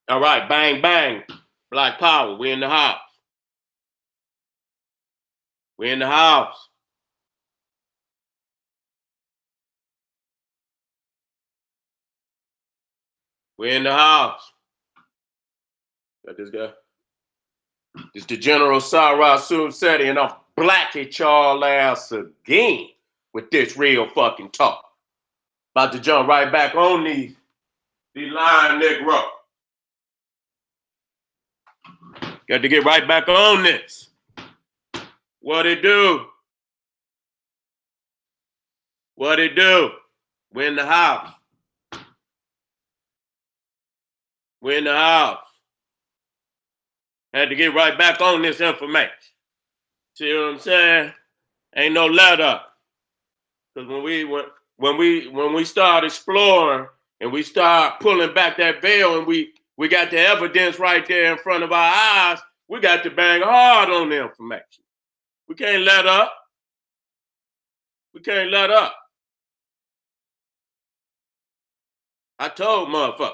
All right, bang, bang. Black power, we in the house. We in the house. We in the house. Got this guy. This the General Seti, and I'm black at y'all ass again with this real fucking talk. About to jump right back on these lying Negro. Got to get right back on this. What it do? What it do? We're in the house. We're in the house. Had to get right back on this information. See what I'm saying? Ain't no let up. Because when we start exploring and we start pulling back that veil and we got the evidence right there in front of our eyes, we got to bang hard on the information. We can't let up. We can't let up. I told motherfuckers,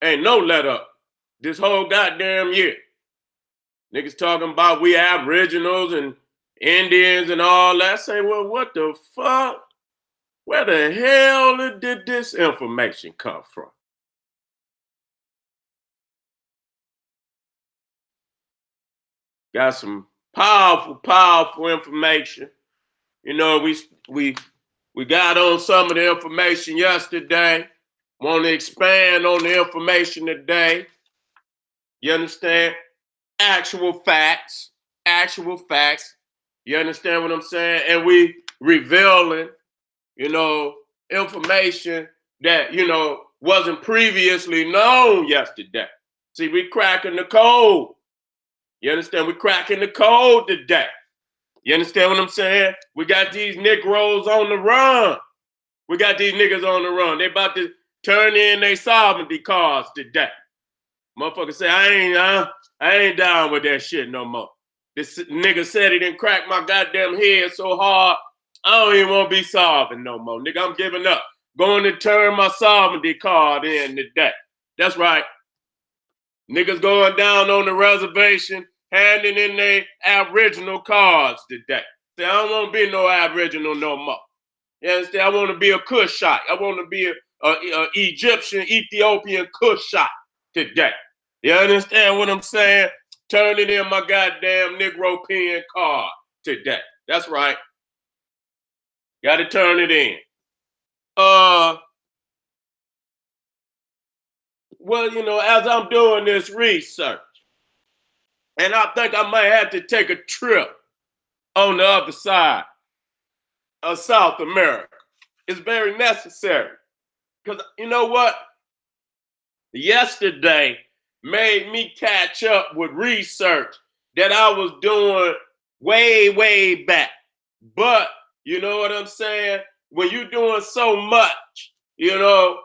ain't no let up this whole goddamn year. Niggas talking about we Aboriginals and Indians and all that. Say, well, what the fuck? Where the hell did this information come from? Got some powerful, powerful information. You know, we got on some of the information yesterday. Want to expand on the information today. You understand? Actual facts. Actual facts. You understand what I'm saying? And we revealing, you know, information that, you know, wasn't previously known yesterday. See, we cracking the code. You understand? We cracking the code today. You understand what I'm saying? We got these Negroes on the run. We got these niggas on the run. They about to turn in their sovereignty cards today. Motherfucker say, I ain't down with that shit no more. This nigga said he didn't crack my goddamn head so hard, I don't even want to be sovereign no more. Nigga, I'm giving up. Going to turn my sovereignty card in today. That's right. Niggas going down on the reservation, handing in their Aboriginal cards today. Say, I don't want to be no Aboriginal no more. You understand? I want to be a Kushite. I want to be a Egyptian, Ethiopian Kushite today. You understand what I'm saying? Turning in my goddamn Negro pen card today. That's right. Got to turn it in. Well, you know, as I'm doing this research, and I think I might have to take a trip on the other side of South America. It's very necessary. Because you know what? Yesterday made me catch up with research that I was doing way, way back. But you know what I'm saying? When you're doing so much, you know,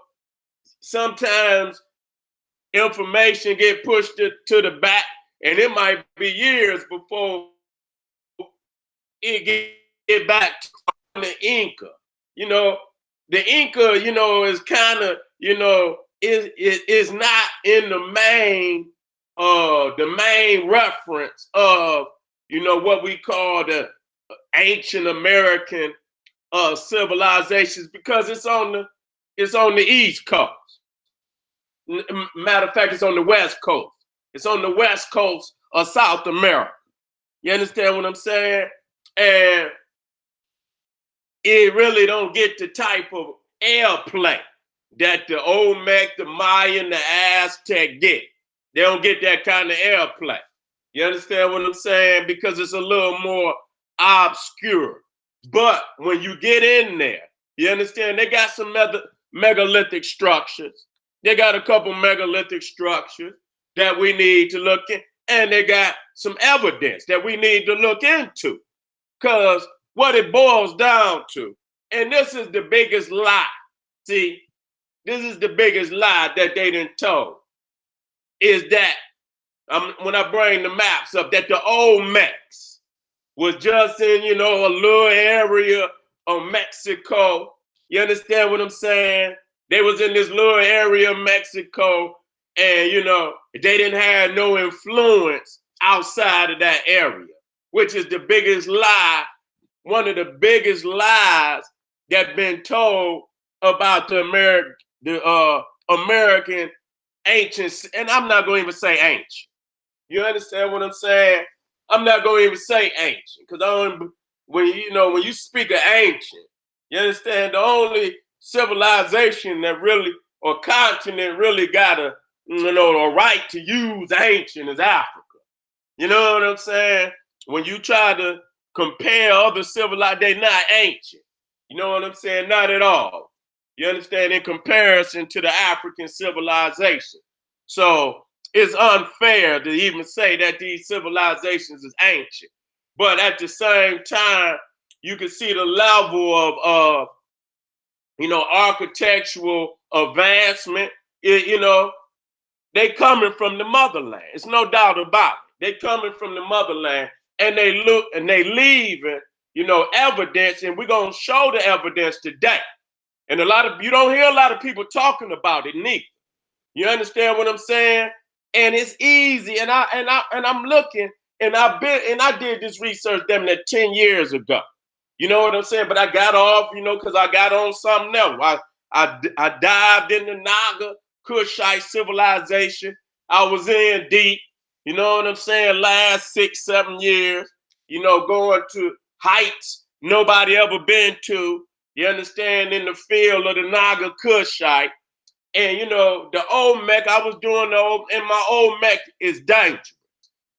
sometimes information get pushed to the back, and it might be years before it get back to the Inca. You know, the Inca, you know, is kind of, you know, is not in the main reference of, you know, what we call the ancient American civilizations, because it's on the East Coast. Matter of fact, it's on the West Coast. It's on the West Coast of South America. You understand what I'm saying? And it really don't get the type of airplay that the Olmec, the Mayan, the Aztec get. They don't get that kind of airplay. You understand what I'm saying? Because it's a little more obscure. But when you get in there, you understand, they got some megalithic structures. They got a couple megalithic structures that we need to look in, and they got some evidence that we need to look into. Because what it boils down to, and this is the biggest lie. See, this is the biggest lie that they done told, is that when I bring the maps up, that the Olmecs was just in, you know, a little area of Mexico. You understand what I'm saying? They was in this little area of Mexico, and they didn't have no influence outside of that area, which is the biggest lie, one of the biggest lies that been told about the American ancients. And I'm not going to even say ancient. You understand what I'm saying? I'm not going to even say ancient, because when you speak of ancient, you understand the only civilization that really, or continent really got a right to use ancient is Africa. You know what I'm saying? When you try to compare other civilizations, they're not ancient. You know what I'm saying? Not at all. You understand? In comparison to the African civilization. So it's unfair to even say that these civilizations is ancient. But at the same time, you can see the level of architectural advancement. They coming from the motherland. It's no doubt about it. They coming from the motherland, and they look and they leaving, evidence, and we're gonna show the evidence today. And you don't hear a lot of people talking about it neither. You understand what I'm saying? And it's easy. And I'm looking, and I did this research damn near 10 years ago. You know what I'm saying? But I got off, because I got on something else. I dived into Olmec-Kushites civilization. I was in deep, you know what I'm saying, last 6-7 years, going to heights nobody ever been to, you understand, in the field of the Olmec-Kushite. And, the Olmec, I was doing and my Olmec is dangerous.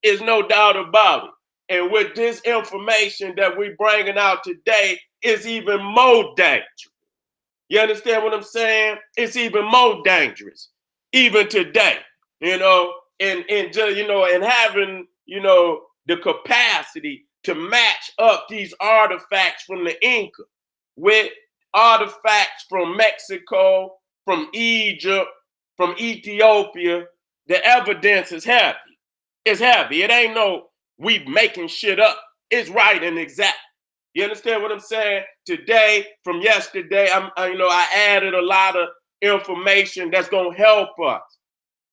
There's no doubt about it. And with this information that we're bringing out today, it's even more dangerous. You understand what I'm saying? It's even more dangerous, even today, and and having, the capacity to match up these artifacts from the Inca with artifacts from Mexico, from Egypt, from Ethiopia. The evidence is heavy. It's heavy. It ain't no we making shit up. It's right and exact. You understand what I'm saying? Today, from yesterday, I added a lot of information that's gonna help us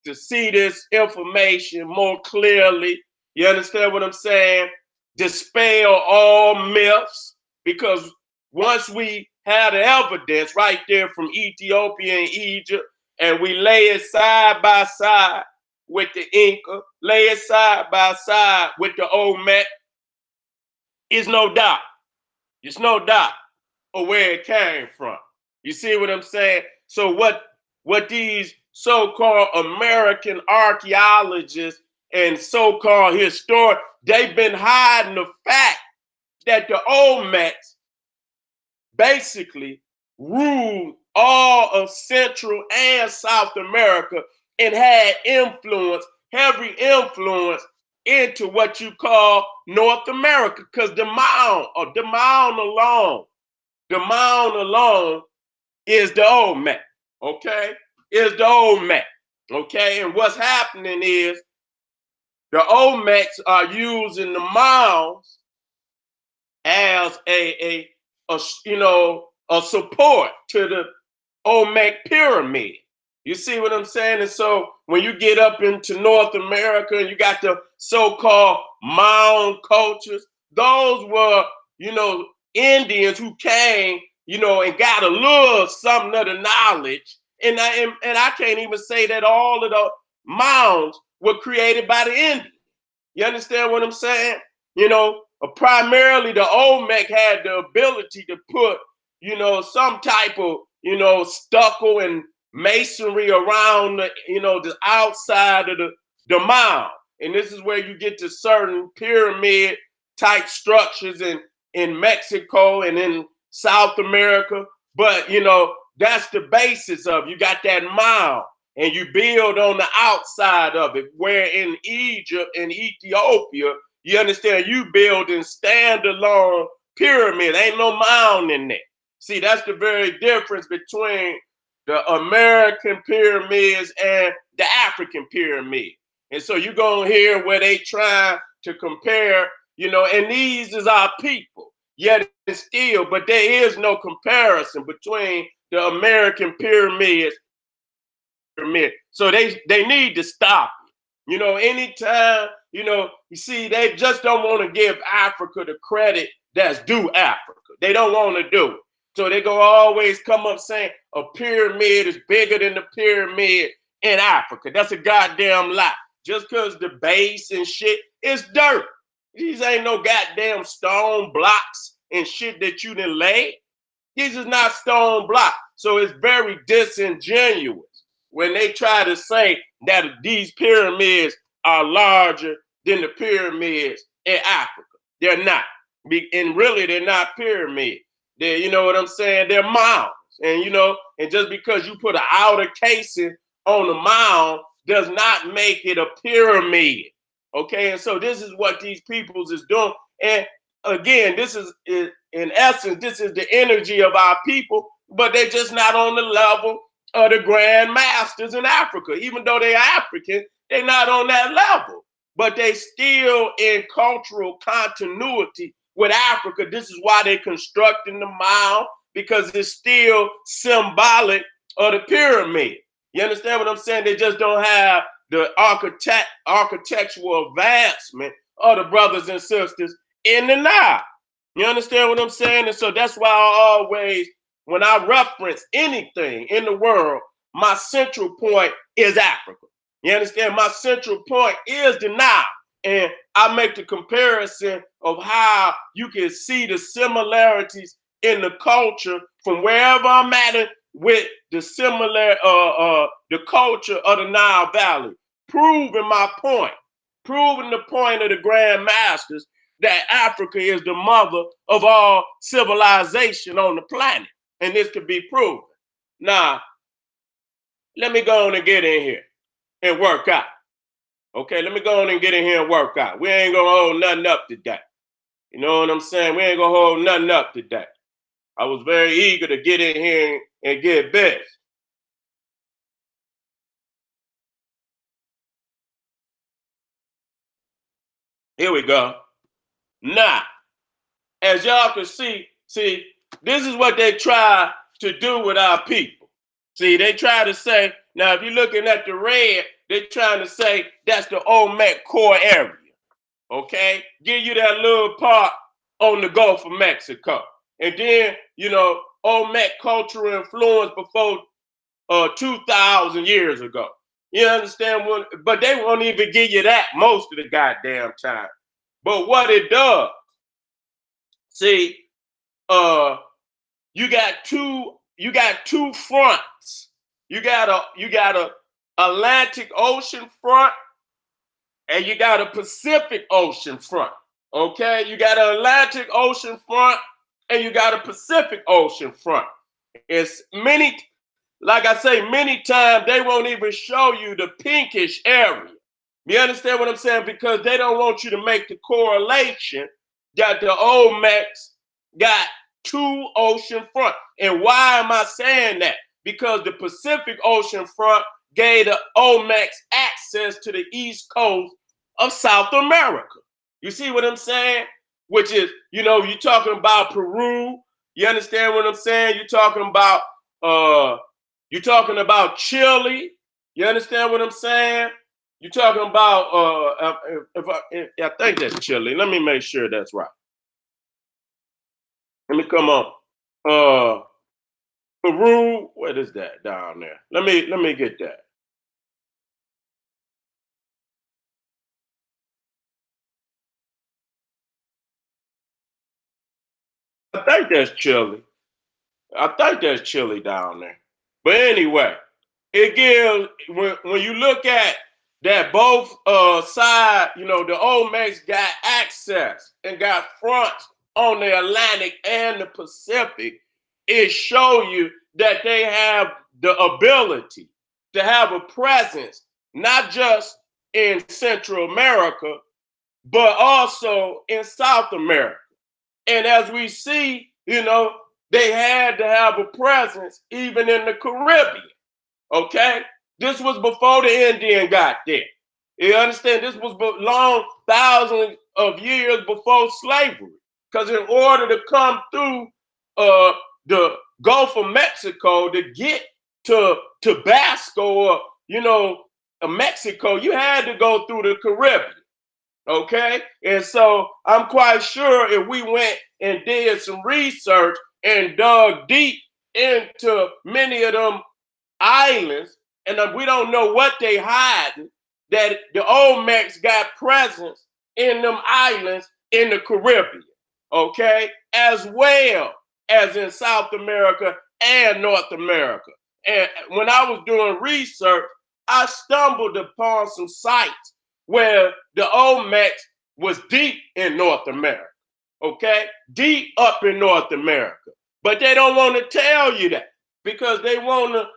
to see this information more clearly. You understand what I'm saying? Dispel all myths, because once we have the evidence right there from Ethiopia and Egypt, and we lay it side by side with the Inca, lay it side by side with the Olmec, is no doubt. It's no doubt of where it came from. You see what I'm saying? So what these so-called American archaeologists and so-called historians, they've been hiding the fact that the Olmecs basically ruled all of Central and South America and had influence, heavy influence into what you call North America, because the mound alone is the Olmec, okay? Is the Olmec, okay? And what's happening is the Olmecs are using the mounds as a support to the Olmec pyramid. You see what I'm saying? And so when you get up into North America and you got the so-called mound cultures, those were, Indians who came, and got a little something of the knowledge. And I can't even say that all of the mounds were created by the Indians. You understand what I'm saying? Primarily the Olmec had the ability to put, some type of, stucco and masonry around the outside of the mound. And this is where you get to certain pyramid type structures in Mexico and in South America. But, that's the basis of, you got that mound and you build on the outside of it, where in Egypt and Ethiopia, you understand, you building standalone pyramid. Ain't no mound in there. See, that's the very difference between the American pyramids and the African pyramid. And so you're going to hear where they try to compare, and these is our people. Yet it's still, but there is no comparison between the American pyramids. So they need to stop it. Anytime, you see, they just don't want to give Africa the credit that's due Africa. They don't want to do it. So they go always come up saying a pyramid is bigger than the pyramid in Africa. That's a goddamn lie. Just because the base and shit is dirt. These ain't no goddamn stone blocks and shit that you done laid. These is not stone blocks. So it's very disingenuous when they try to say that these pyramids are larger than the pyramids in Africa. They're not. And really, they're not pyramids. They're, you know what I'm saying? They're mounds. And, and just because you put an outer casing on the mound does not make it a pyramid. Okay, and so this is what these peoples is doing. And again, this is, in essence, this is the energy of our people, but they're just not on the level of the grand masters in Africa. Even though they're African, they're not on that level, but they still in cultural continuity with Africa. This is why they're constructing the mound, because it's still symbolic of the pyramid. You understand what I'm saying? They just don't have the architectural advancement of the brothers and sisters in the Nile. You understand what I'm saying? And so that's why I always, when I reference anything in the world, my central point is Africa. You understand? My central point is the Nile. And I make the comparison of how you can see the similarities in the culture from wherever I'm at with the the culture of the Nile Valley. Proving my point, proving the point of the Grand Masters that Africa is the mother of all civilization on the planet. And this could be proven. Now, let me go on and get in here and work out. Okay, let me go on and get in here and work out. We ain't gonna hold nothing up today. You know what I'm saying? We ain't gonna hold nothing up today. I was very eager to get in here and get busy. Here we go. Now, as y'all can see, this is what they try to do with our people. See, they try to say, now if you're looking at the red, they're trying to say that's the Olmec core area. Okay? Give you that little part on the Gulf of Mexico. And then, Olmec cultural influence before 2,000 years ago. You understand? But they won't even give you that most of the goddamn time. But what it does, see, you got two fronts. You got a Atlantic Ocean front, and you got a Pacific Ocean front. Okay, you got an Atlantic Ocean front, and you got a Pacific Ocean front. It's like I say, many times they won't even show you the pinkish area. You understand what I'm saying? Because they don't want you to make the correlation that the Olmecs got two ocean front. And why am I saying that? Because the Pacific Ocean front gave the Olmecs access to the east coast of South America. You see what I'm saying? Which is, you're talking about Peru. You understand what I'm saying? You're talking about Chile. You understand what I'm saying? You're talking about I think that's Chile. Let me make sure that's right. Let me come on. Peru, what is that down there? Let me get that. I think that's Chile. I think that's Chile down there. But anyway, it gives when you look at that both side, the Olmecs got access and got fronts on the Atlantic and the Pacific. It show you that they have the ability to have a presence, not just in Central America, but also in South America. And as we see, they had to have a presence even in the Caribbean. Okay? This was before the Indian got there. You understand? This was long thousands of years before slavery. Because in order to come through the Gulf of Mexico to get to Tabasco or, Mexico, you had to go through the Caribbean. Okay. And so I'm quite sure if we went and did some research and dug deep into many of them islands, and we don't know what they hiding, that the Olmecs got presence in them islands in the Caribbean, okay, as well as in South America and North America. And when I was doing research, I stumbled upon some sites where the Olmecs was deep in North America, okay, deep up in North America. But they don't want to tell you that because they want to,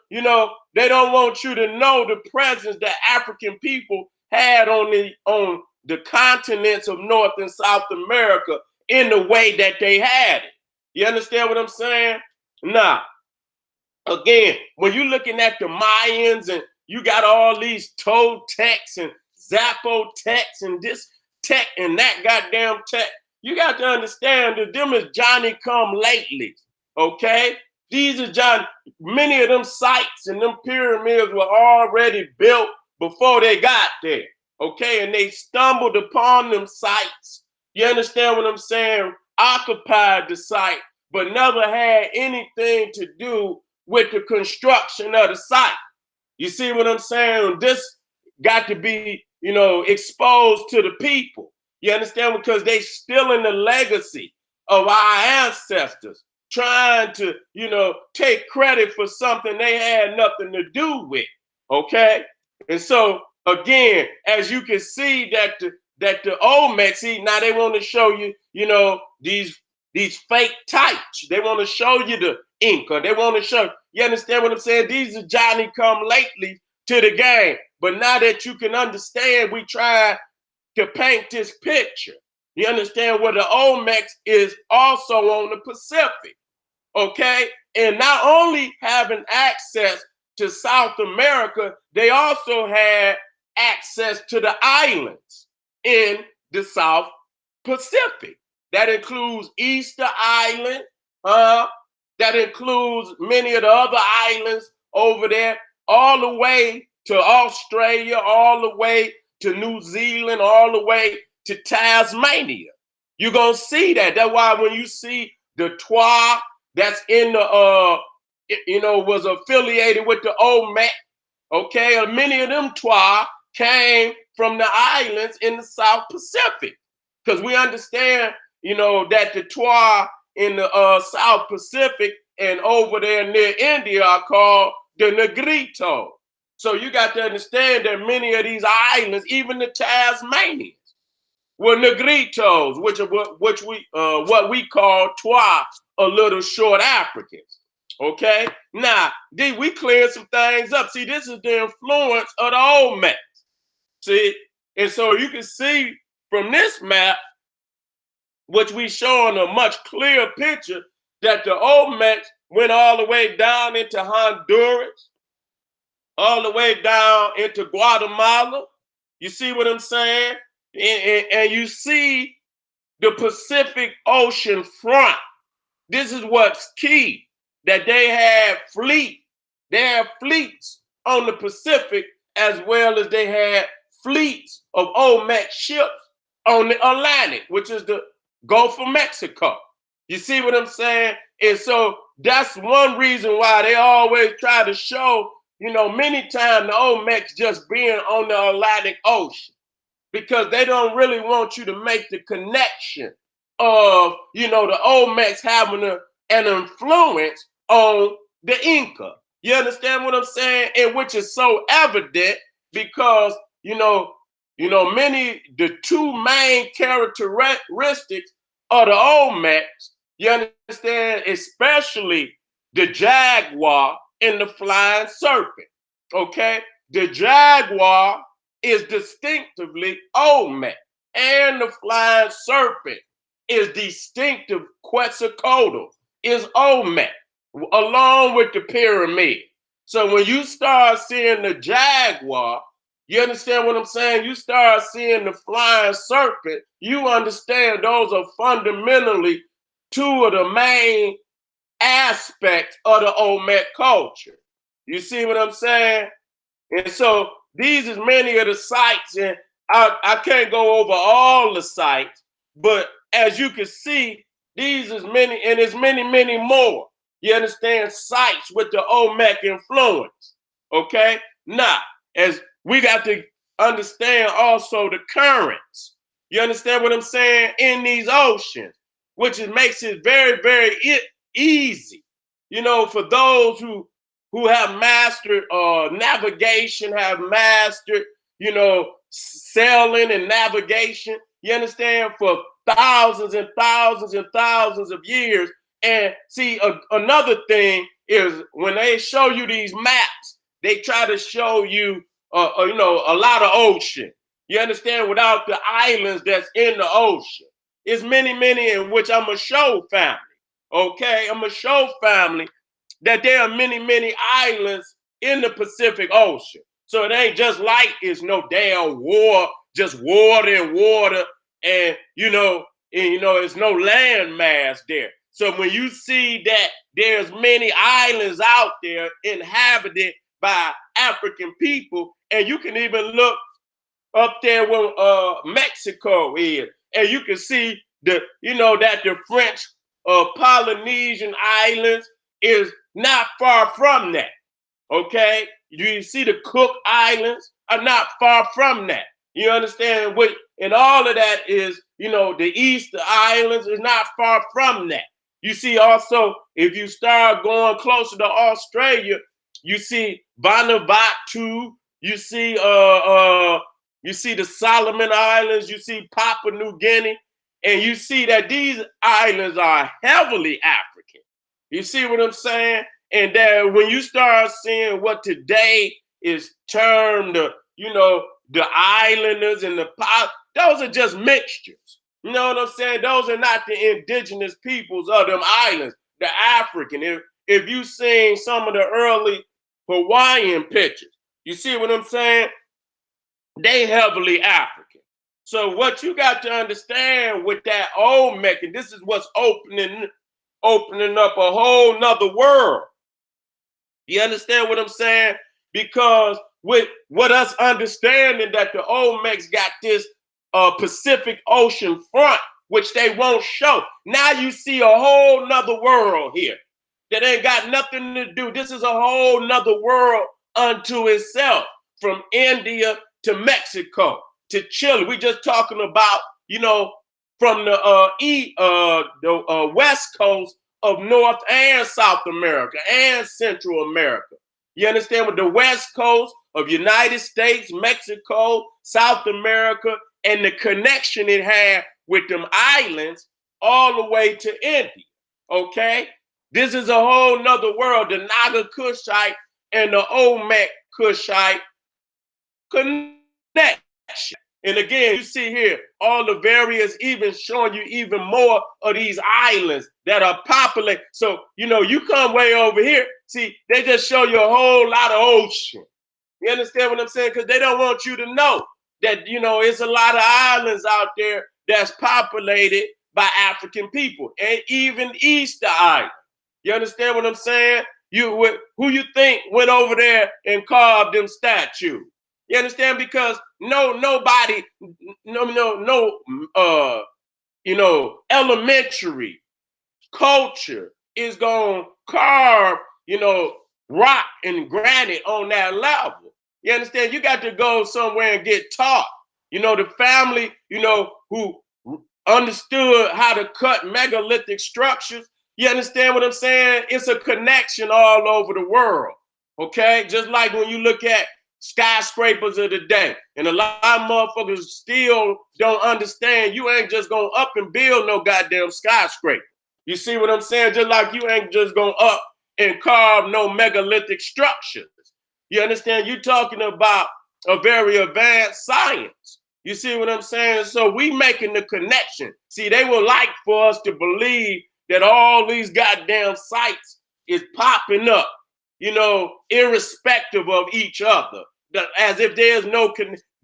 they don't want you to know the presence that African people had on the continents of North and South America in the way that they had it. You understand what I'm saying? Now, again, when you're looking at the Mayans and you got all these Toltecs and Zapotecs and this tech and that goddamn tech, you got to understand that them is Johnny come lately, okay? These are many of them sites and them pyramids were already built before they got there, okay? And they stumbled upon them sites, you understand what I'm saying? Occupied the site, but never had anything to do with the construction of the site. You see what I'm saying? This got to be, exposed to the people. You understand? Because they still in the legacy of our ancestors, trying to, take credit for something they had nothing to do with. Okay. And so again, as you can see that the Olmecs, see, now they want to show you, these fake types. They want to show you the Inca. They want to show, you understand what I'm saying? These are Johnny come lately to the game. But now that you can understand, we try to paint this picture. You understand where the Olmecs is also on the Pacific, okay? And not only having access to South America, they also had access to the islands in the South Pacific. That includes Easter Island, that includes many of the other islands over there, all the way to Australia, all the way to New Zealand, all the way to Tasmania. You're going to see that. That's why when you see the Twa that's in the, was affiliated with the Olmec, okay, many of them Twa came from the islands in the South Pacific. Because we understand, that the Twa in the South Pacific and over there near India are called the Negrito. So you got to understand that many of these islands, even the Tasmanians, were Negritos, which are what we call Twa, a little short Africans. Okay, now we cleared some things up. See, this is the influence of the Olmecs. See, and so you can see from this map, which we showing a much clearer picture, that the Olmecs went all the way down into Honduras, all the way down into Guatemala. You see what I'm saying? And you see the Pacific Ocean front. This is what's key, that they had fleets on the Pacific, as well as they had fleets of Olmec ships on the Atlantic, which is the Gulf of Mexico. You see what I'm saying? And so that's one reason why they always try to show, many times the Olmecs just being on the Atlantic Ocean, because they don't really want you to make the connection of, the Olmecs having an influence on the Inca. You understand what I'm saying? And which is so evident because, the two main characteristics of the Olmecs, you understand, especially the jaguar and the flying serpent, okay? The jaguar is distinctively Olmec, and the flying serpent is distinctive Quetzalcoatl, is Olmec, along with the pyramid. So when you start seeing the jaguar, you understand what I'm saying? You start seeing the flying serpent, you understand those are fundamentally two of the main aspects of the Olmec culture. You see what I'm saying? And so these is many of the sites, and I can't go over all the sites, but as you can see, these is many, and there's many, many more. You understand, sites with the Olmec influence. Okay? Now, as we got to understand also the currents. You understand what I'm saying? In these oceans, which makes it very, very easy, for those who have mastered navigation, have mastered, sailing and navigation. You understand? For thousands and thousands and thousands of years. And see, another thing is when they show you these maps, they try to show you, a lot of ocean. You understand? Without the islands that's in the ocean. It's many, many in which I'm going to show family. Okay? I'm going to show family that there are many, many islands in the Pacific Ocean. So it ain't just like it's no damn war, just water and water, and it's no land mass there. So when you see that there's many islands out there inhabited by African people, and you can even look up there where Mexico is, and you can see that the French Polynesian islands is not far from that. Okay, you see the Cook Islands are not far from that. You understand what? And all of that is, the Easter Islands is not far from that. You see also, if you start going closer to Australia, you see Vanuatu, you see the Solomon Islands, you see Papua New Guinea, and you see that these islands are heavily African. You see what I'm saying? And that when you start seeing what today is termed, the islanders and those are just mixtures. You know what I'm saying? Those are not the indigenous peoples of them islands, the African. If you seen some of the early Hawaiian pictures, you see what I'm saying? They heavily African. So what you got to understand with that Olmec, and this is what's opening up a whole nother world. You understand what I'm saying? Because with us understanding that the Olmecs got this Pacific Ocean front, which they won't show. Now you see a whole nother world here that ain't got nothing to do. This is a whole nother world unto itself, from India to Mexico to Chile. We just talking about, from the West Coast of North and South America and Central America. You understand? With the West Coast of United States, Mexico, South America, and the connection it had with them islands all the way to India. Okay? This is a whole nother world. The Naga-Kushite and the Olmec-Kushite connection. And again, you see here all the various, even showing you even more of these islands that are populated. So, you come way over here. See, they just show you a whole lot of ocean. You understand what I'm saying? Because they don't want you to know that, it's a lot of islands out there that's populated by African people, and even Easter Island. You understand what I'm saying? Who you think went over there and carved them statues? You understand? Because nobody, elementary culture is gonna carve, rock and granite on that level. You understand? You got to go somewhere and get taught. The family, who understood how to cut megalithic structures. You understand what I'm saying? It's a connection all over the world. Okay? Just like when you look at skyscrapers of the day, and a lot of motherfuckers still don't understand you ain't just gonna up and build no goddamn skyscraper. You see what I'm saying? Just like you ain't just gonna up and carve no megalithic structures. You understand? You're talking about a very advanced science. You see what I'm saying? So we making the connection. See, they would like for us to believe that all these goddamn sites is popping up, irrespective of each other. As if there's no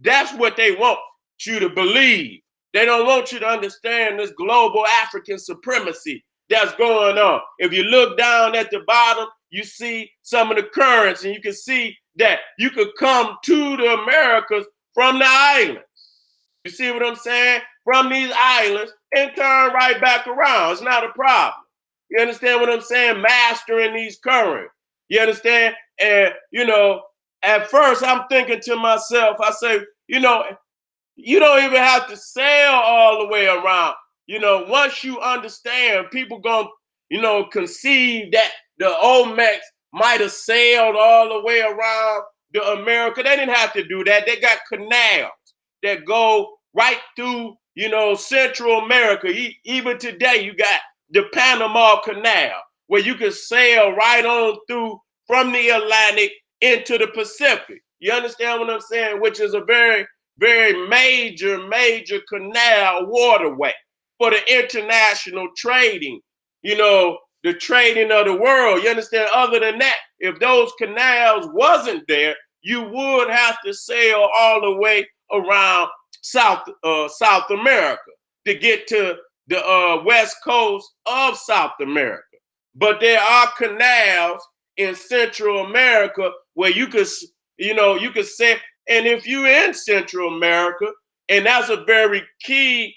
that's what they want you to believe. They don't want you to understand this global African supremacy that's going on. If you look down at the bottom, you see some of the currents, and you can see that you could come to the Americas from the islands. You see what I'm saying? From these islands and turn right back around. It's not a problem. You understand what I'm saying? Mastering these currents. You understand? And, at first I'm thinking to myself, I say, you don't even have to sail all the way around. Once you understand, people gonna, conceive that the Olmecs might have sailed all the way around the America. They didn't have to do that. They got canals that go right through, Central America. Even today, you got the Panama Canal where you can sail right on through from the Atlantic into the Pacific. You understand what I'm saying? Which is a very, very major canal waterway for the international trading, the trading of the world. You understand? Other than that, if those canals wasn't there, you would have to sail all the way around South America to get to the west coast of South America. But there are canals in Central America where you could say, and if you're in Central America, and that's a very key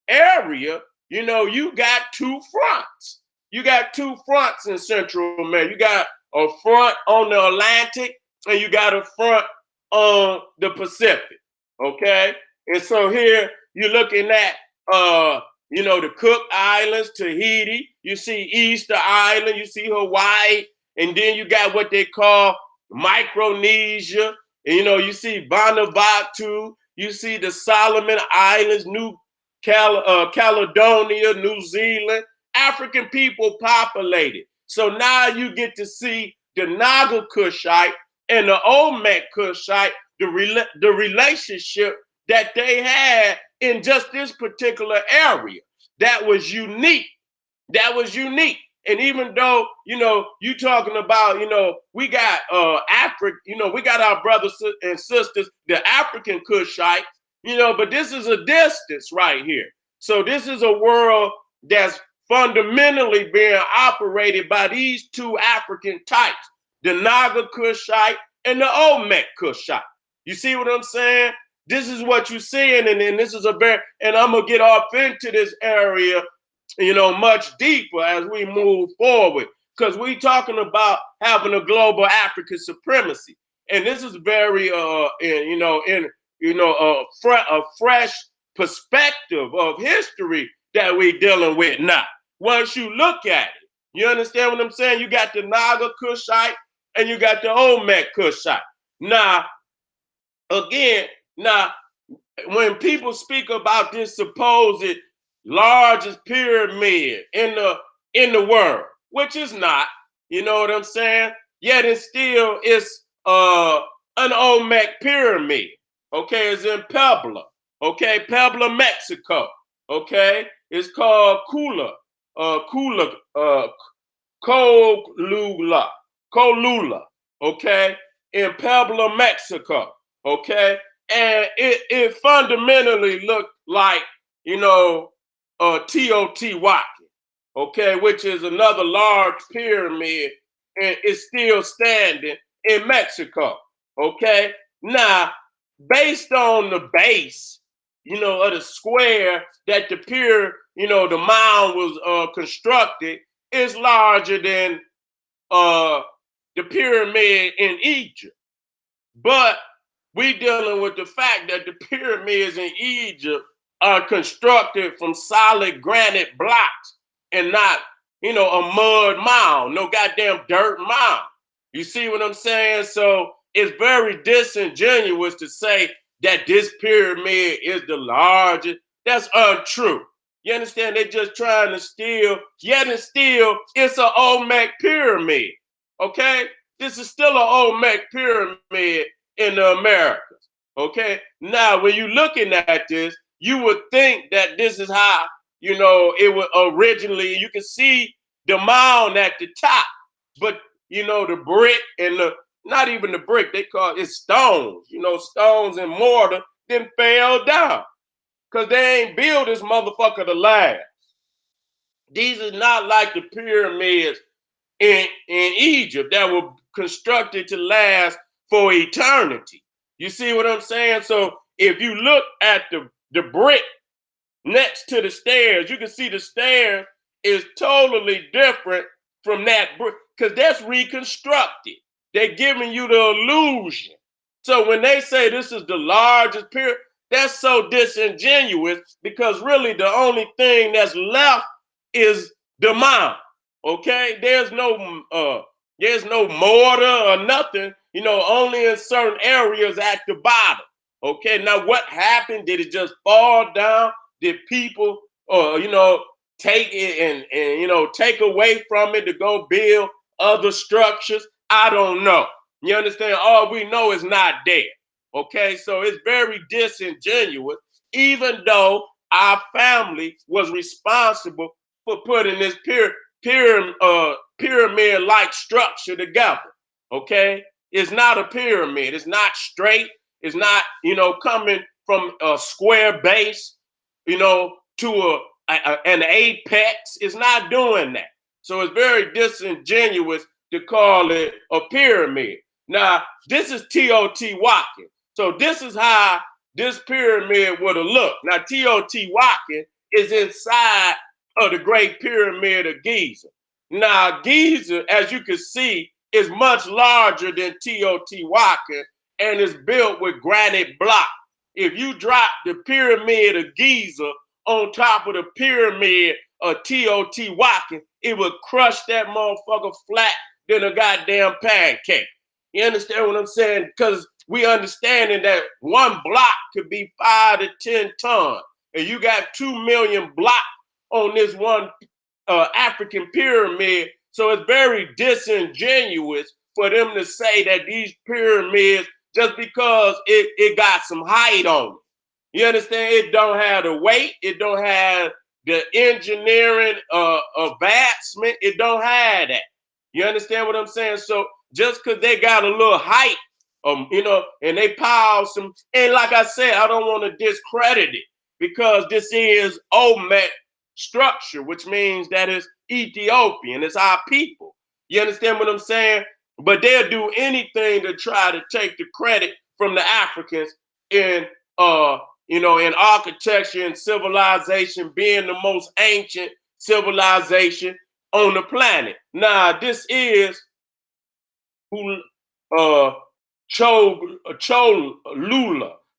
area, you got two fronts. You got two fronts in Central America. You got a front on the Atlantic, and you got a front on the Pacific. Okay? And so here you're looking at the Cook Islands, Tahiti, you see Easter Island, you see Hawaii, and then you got what they call Micronesia, and you see Vanuatu, you see the Solomon Islands, New Caledonia, New Zealand. African people populated. So now you get to see the Naga-Kushite and the Olmec-Kushite, the relationship that they had in just this particular area. That was unique. That was unique. And even though, you talking about, we got we got our brothers and sisters, the African Kushites, but this is a distance right here. So this is a world that's fundamentally being operated by these two African types, the Naga-Kushite and the Olmec-Kushite. You see what I'm saying? This is what you're seeing, and this is and I'm gonna get off into this area, much deeper as we move forward, because we talking about having a global African supremacy, and this is very, a fresh perspective of history that we're dealing with now. Once you look at it, you understand what I'm saying? You got the Naga-Kushite and you got the Olmec-Kushite. Now, when people speak about this supposed largest pyramid in the world, which is not, you know what I'm saying? Yet it still is an Olmec pyramid. Okay, it's in Puebla. Okay, Puebla, Mexico. Okay, it's called Colula. Okay, in Puebla, Mexico. Okay, and it fundamentally looked like, Teotihuacan, okay, which is another large pyramid, and it's still standing in Mexico. Okay, now based on the base, of the square that the mound was constructed, is larger than the pyramid in Egypt. But we dealing with the fact that the pyramids in Egypt are constructed from solid granite blocks and not, a mud mound, no goddamn dirt mound. You see what I'm saying? So it's very disingenuous to say that this pyramid is the largest. That's untrue. You understand? They're just trying to steal, yet and still, it's an Olmec pyramid. Okay? This is still an Olmec pyramid in the Americas. Okay? Now, when you're looking at this, you would think that this is how, it was originally. You can see the mound at the top, but, the brick and not even the brick, they call it stones, stones and mortar, then fell down. Because they ain't build this motherfucker to last. These are not like the pyramids in Egypt that were constructed to last for eternity. You see what I'm saying? So if you look at the brick next to the stairs, you can see the stairs is totally different from that brick because that's reconstructed. They're giving you the illusion. So when they say this is the largest pyramid, that's so disingenuous because really the only thing that's left is the mound. Okay, there's no mortar or nothing. Only in certain areas at the bottom. Okay, now what happened? Did it just fall down? Did people, take it and take away from it to go build other structures? I don't know. You understand? All we know is not there. Okay, so it's very disingenuous, even though our family was responsible for putting this pyramid-like structure together. Okay, it's not a pyramid. It's not straight. It's not, coming from a square base, to an apex. It's not doing that. So it's very disingenuous to call it a pyramid. Now, this is Teotihuacan. So this is how this pyramid would have looked. Now, Teotihuacan is inside of the Great Pyramid of Giza. Now, Giza, as you can see, is much larger than Teotihuacan and is built with granite blocks. If you drop the Pyramid of Giza on top of the Pyramid of Teotihuacan, it would crush that motherfucker flat than a goddamn pancake. You understand what I'm saying? Because we understanding that one block could be 5 to 10 tons, and you got 2 million blocks on this one African pyramid. So it's very disingenuous for them to say that these pyramids, just because it got some height on it. You understand? It don't have the weight. It don't have the engineering advancement. It don't have that. You understand what I'm saying? So just because they got a little height, and they pile some, and like I said, I don't want to discredit it because this is Olmec structure, which means that it's Ethiopian. It's our people. You understand what I'm saying? But they'll do anything to try to take the credit from the Africans in in architecture and civilization, being the most ancient civilization on the planet. Now, this is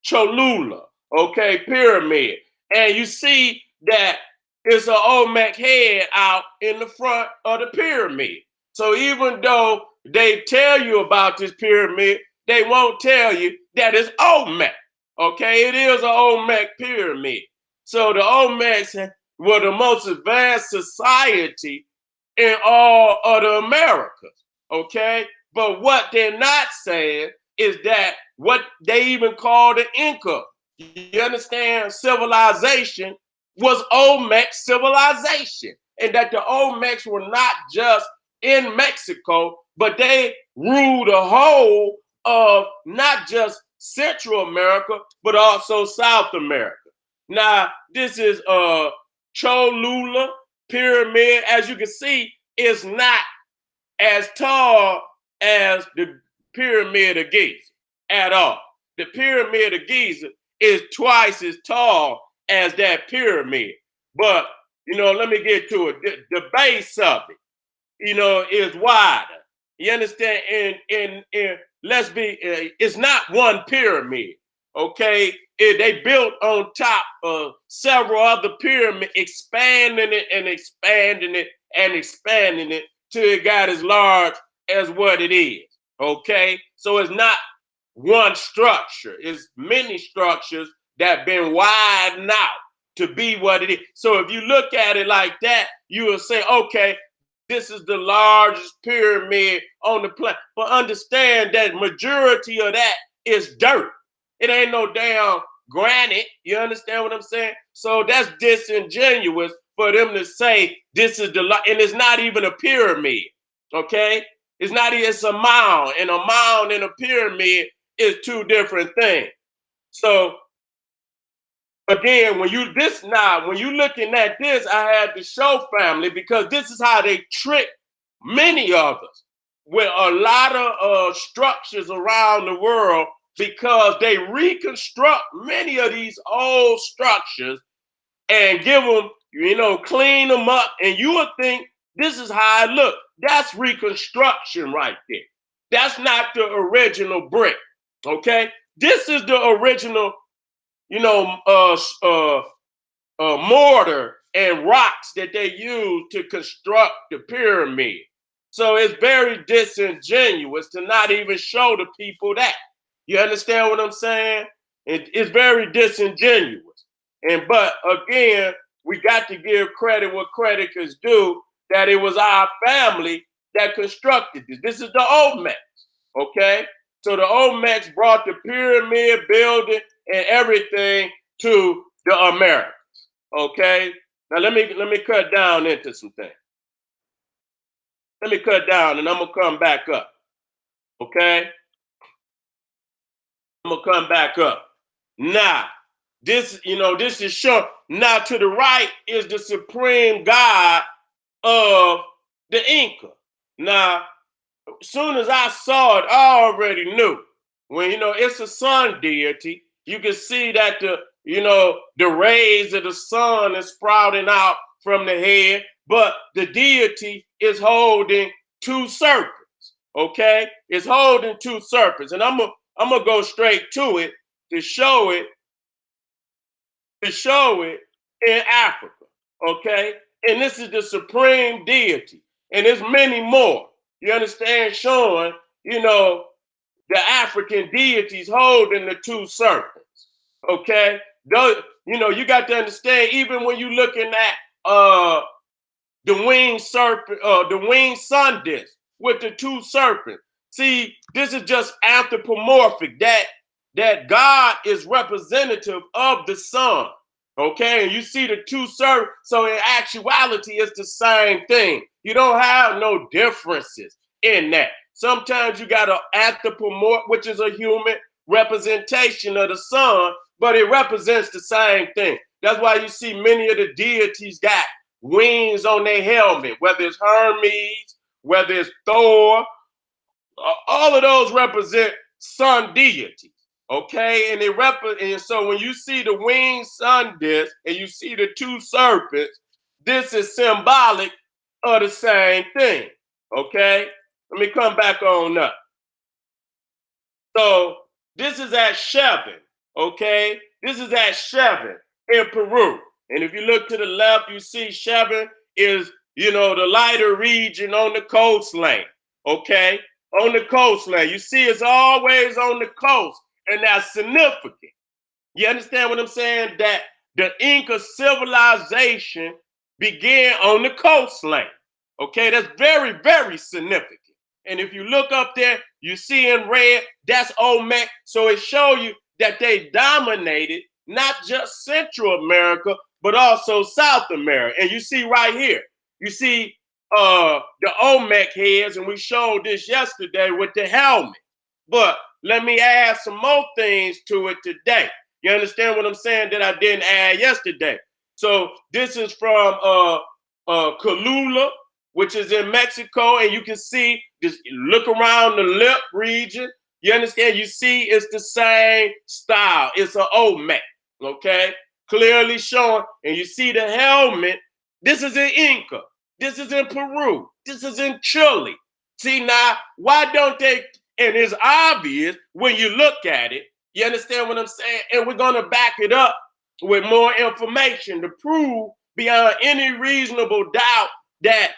Cholula, okay, pyramid. And you see that it's an Olmec head out in the front of the pyramid. So even though they tell you about this pyramid, they won't tell you that it's Olmec. Okay, it is an Olmec pyramid. So the Olmecs were the most advanced society in all of the Americas. Okay, but what they're not saying is that what they even call the Inca, you understand, civilization was Olmec civilization. And that the Olmecs were not just in Mexico, but they ruled the whole of not just Central America, but also South America. Now, this is Cholula pyramid. As you can see, it's not as tall as the Pyramid of Giza at all. The Pyramid of Giza is twice as tall as that pyramid. But, let me get to it. The base of it, is wider. You understand? And let's be, it's not one pyramid, okay? They built on top of several other pyramids, expanding it and expanding it and expanding it till it got as large as what it is, okay? So it's not one structure. It's many structures that been widened out to be what it is. So if you look at it like that, you will say, okay, this is the largest pyramid on the planet. But understand that majority of that is dirt. It ain't no damn granite. You understand what I'm saying? So that's disingenuous for them to say this is and it's not even a pyramid. Okay? It's not even, it's a mound. And a mound and a pyramid is two different things. So again, when you looking at this, I had to show family because this is how they trick many of us with a lot of structures around the world because they reconstruct many of these old structures and give them, clean them up, and you would think this is how it look. That's reconstruction right there. That's not the original brick. Okay, this is the original, mortar and rocks that they use to construct the pyramid. So it's very disingenuous to not even show the people that. You understand what I'm saying? It's very disingenuous. But again, we got to give credit what credit is due, that it was our family that constructed this. This is the Olmecs, okay? So the Olmecs brought the pyramid building and everything to the Americas. Okay. Now let me cut down into some things. Let me cut down and I'm gonna come back up. Okay. I'm gonna come back up. Now, this is shown. Now to the right is the supreme god of the Inca. Now, as soon as I saw it, I already knew. When it's a sun deity, you can see that the rays of the sun is sprouting out from the head, but the deity is holding two serpents. Okay, it's holding two serpents, and I'm gonna go straight to it to show it in Africa. Okay, and this is the supreme deity, and there's many more. You understand, showing the African deities holding the two serpents. Okay, you got to understand. Even when you're looking at the winged serpent, the winged sun disk with the two serpents. See, this is just anthropomorphic. That God is representative of the sun. Okay, and you see the two serpents. So in actuality, it's the same thing. You don't have no differences in that. Sometimes you got an anthropomorph, which is a human representation of the sun, but it represents the same thing. That's why you see many of the deities got wings on their helmet, whether it's Hermes, whether it's Thor, all of those represent sun deities. Okay, and so when you see the winged sun disk and you see the two serpents, this is symbolic of the same thing. Okay, let me come back on up. So this is at Chevin. Okay, this is at Chevin in Peru. And if you look to the left, you see Chevin is, the lighter region on the coastline. Okay, on the coastline. You see it's always on the coast, and that's significant. You understand what I'm saying? That the Inca civilization began on the coastline. Okay, that's very, very significant. And if you look up there, you see in red, that's Olmec. So it shows you that they dominated not just Central America, but also South America. And you see right here, you see the Olmec heads, and we showed this yesterday with the helmet. But let me add some more things to it today. You understand what I'm saying that I didn't add yesterday? So this is from Colula, which is in Mexico, and you can see, just look around the lip region. You understand? You see it's the same style. It's an Olmec, okay? Clearly showing, and you see the helmet. This is in Inca. This is in Peru. This is in Chile. See now, why don't they, and it's obvious when you look at it, you understand what I'm saying? And we're gonna back it up with more information to prove beyond any reasonable doubt that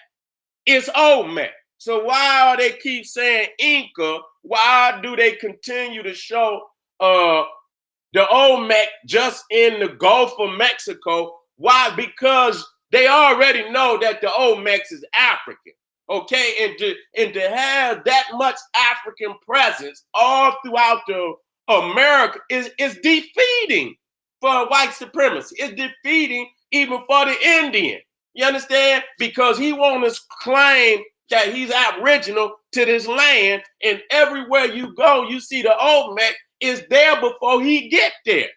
it's Olmec. So why are they keep saying Inca? Why do they continue to show the Olmec just in the Gulf of Mexico? Why? Because they already know that the Olmecs is African. Okay, and to have that much African presence all throughout the America is defeating for white supremacy. It's defeating even for the Indian. You understand? Because he wants to claim that he's aboriginal to this land, and everywhere you go, you see the Olmec is there before he get there.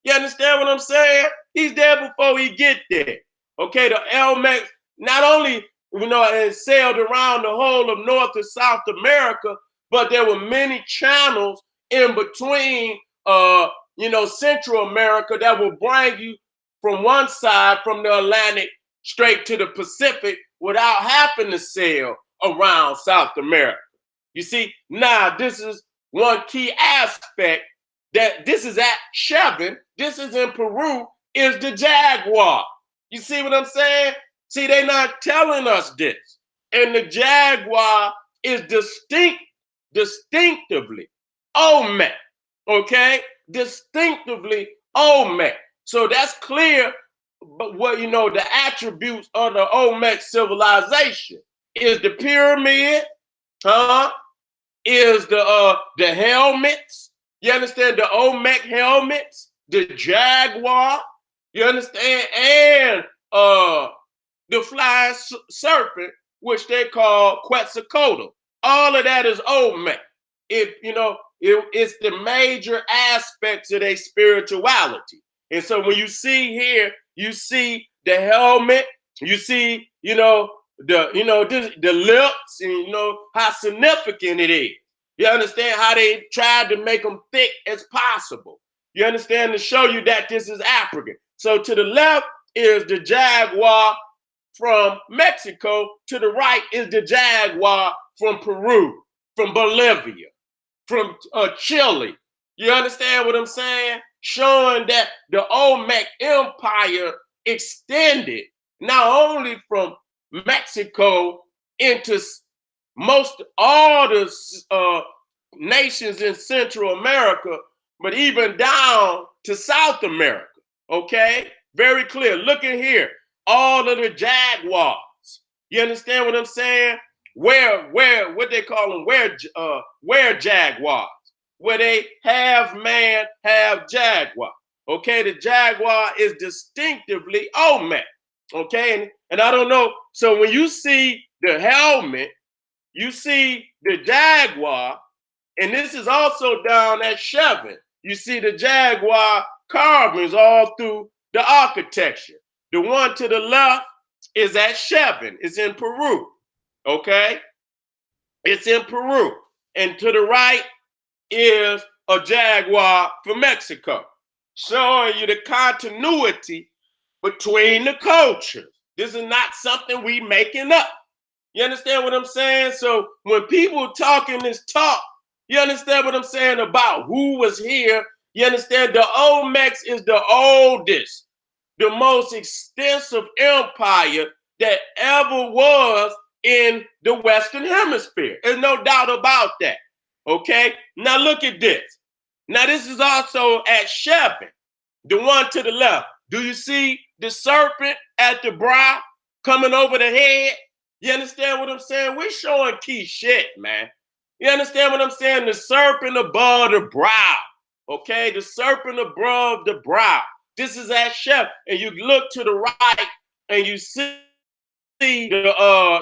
You understand what I'm saying? He's there before he get there. Okay, the Olmec not only it sailed around the whole of North and South America, but there were many channels in between Central America that will bring you from one side, from the Atlantic straight to the Pacific without having to sail around South America. You see, now this is one key aspect that this is at Chevin, this is in Peru, is the jaguar. You see what I'm saying? See, they're not telling us this. And the jaguar is distinctively Olmec, okay? Distinctively Olmec. So that's clear, but the attributes of the Olmec civilization is the pyramid, is the helmets. You understand? The Olmec helmets, the jaguar, you understand? And the flying serpent, which they call Quetzalcoatl. All of that is Olmec. It's the major aspects of their spirituality. And so when you see here, you see the helmet, you see, the lips, and how significant it is. You understand how they tried to make them thick as possible. You understand, to show you that this is African. So to the left is the jaguar from Mexico. To the right is the jaguar from Peru, from Bolivia, from Chile. You understand what I'm saying? Showing that the Olmec Empire extended not only from Mexico into most all the nations in Central America, but even down to South America. Okay, very clear. Look at here, all of the jaguars. You understand what I'm saying? What they call them? Where jaguars? Where they have man, have jaguar. Okay, the jaguar is distinctively Olmec. Okay, and I don't know. So when you see the helmet, you see the jaguar, and this is also down at Chevin. You see the jaguar carvings all through the architecture. The one to the left is at Chevin. It's in Peru. Okay, it's in Peru, and to the right is a jaguar from Mexico, showing you the continuity between the cultures. This is not something we making up. You understand what I'm saying? So when people talking this talk, you understand what I'm saying about who was here. You understand the Olmecs is the oldest, the most extensive empire that ever was in the Western Hemisphere. There's no doubt about that. Okay, now look at this. Now this is also at Chevin, the one to the left. Do you see the serpent at the brow coming over the head? You understand what I'm saying? We're showing key shit, man. You understand what I'm saying? The serpent above the brow. Okay, the serpent above the brow. This is at Chevin, and you look to the right, and you see the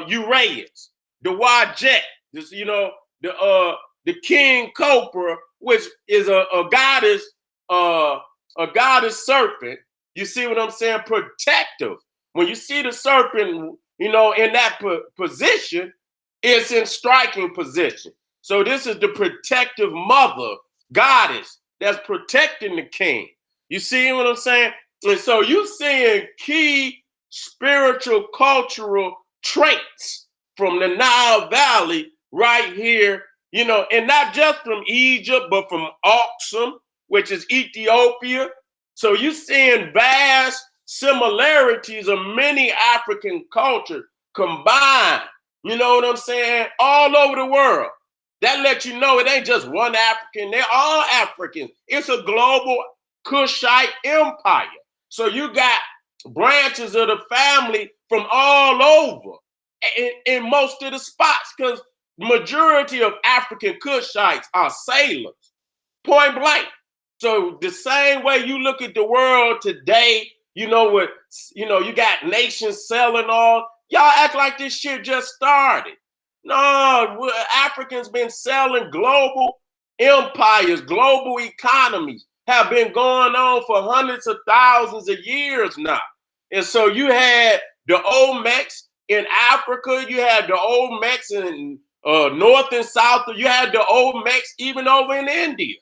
Uraeus, the Wajet, this, the king cobra, which is a goddess serpent. You see what I'm saying? Protective. When you see the serpent, in that position, it's in striking position. So this is the protective mother goddess that's protecting the king. You see what I'm saying? And so you seeing key spiritual, cultural traits from the Nile Valley right here, and not just from Egypt, but from Aksum, which is Ethiopia. So you're seeing vast similarities of many African cultures combined, you know what I'm saying, all over the world. That lets you know it ain't just one African, they're all Africans. It's a global Kushite empire. So you got branches of the family from all over in most of the spots, because majority of African Kushites are sailors, point blank. So the same way you look at the world today, you got nations selling all, y'all act like this shit just started. No, Africans been selling global empires, global economies have been going on for hundreds of thousands of years now. And so you had the Olmecs in Africa, you had the Olmecs in North and South, you had the Olmecs even over in India.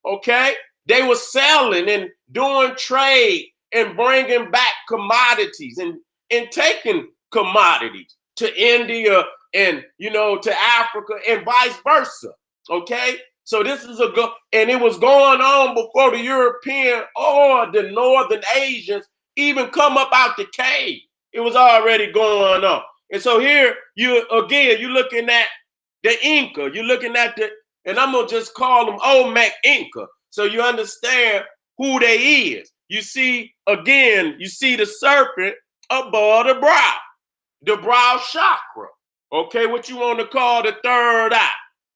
Okay, they were selling and doing trade and bringing back commodities and taking commodities to India and to Africa and vice versa. Okay, so this is a good, and it was going on before the European or the Northern Asians even come up out the cave. It was already going on. And so here you're looking at the Inca, you're looking at and I'm gonna just call them Olmec Inca, so you understand who they is. You see the serpent above the brow chakra. Okay, what you want to call the third eye.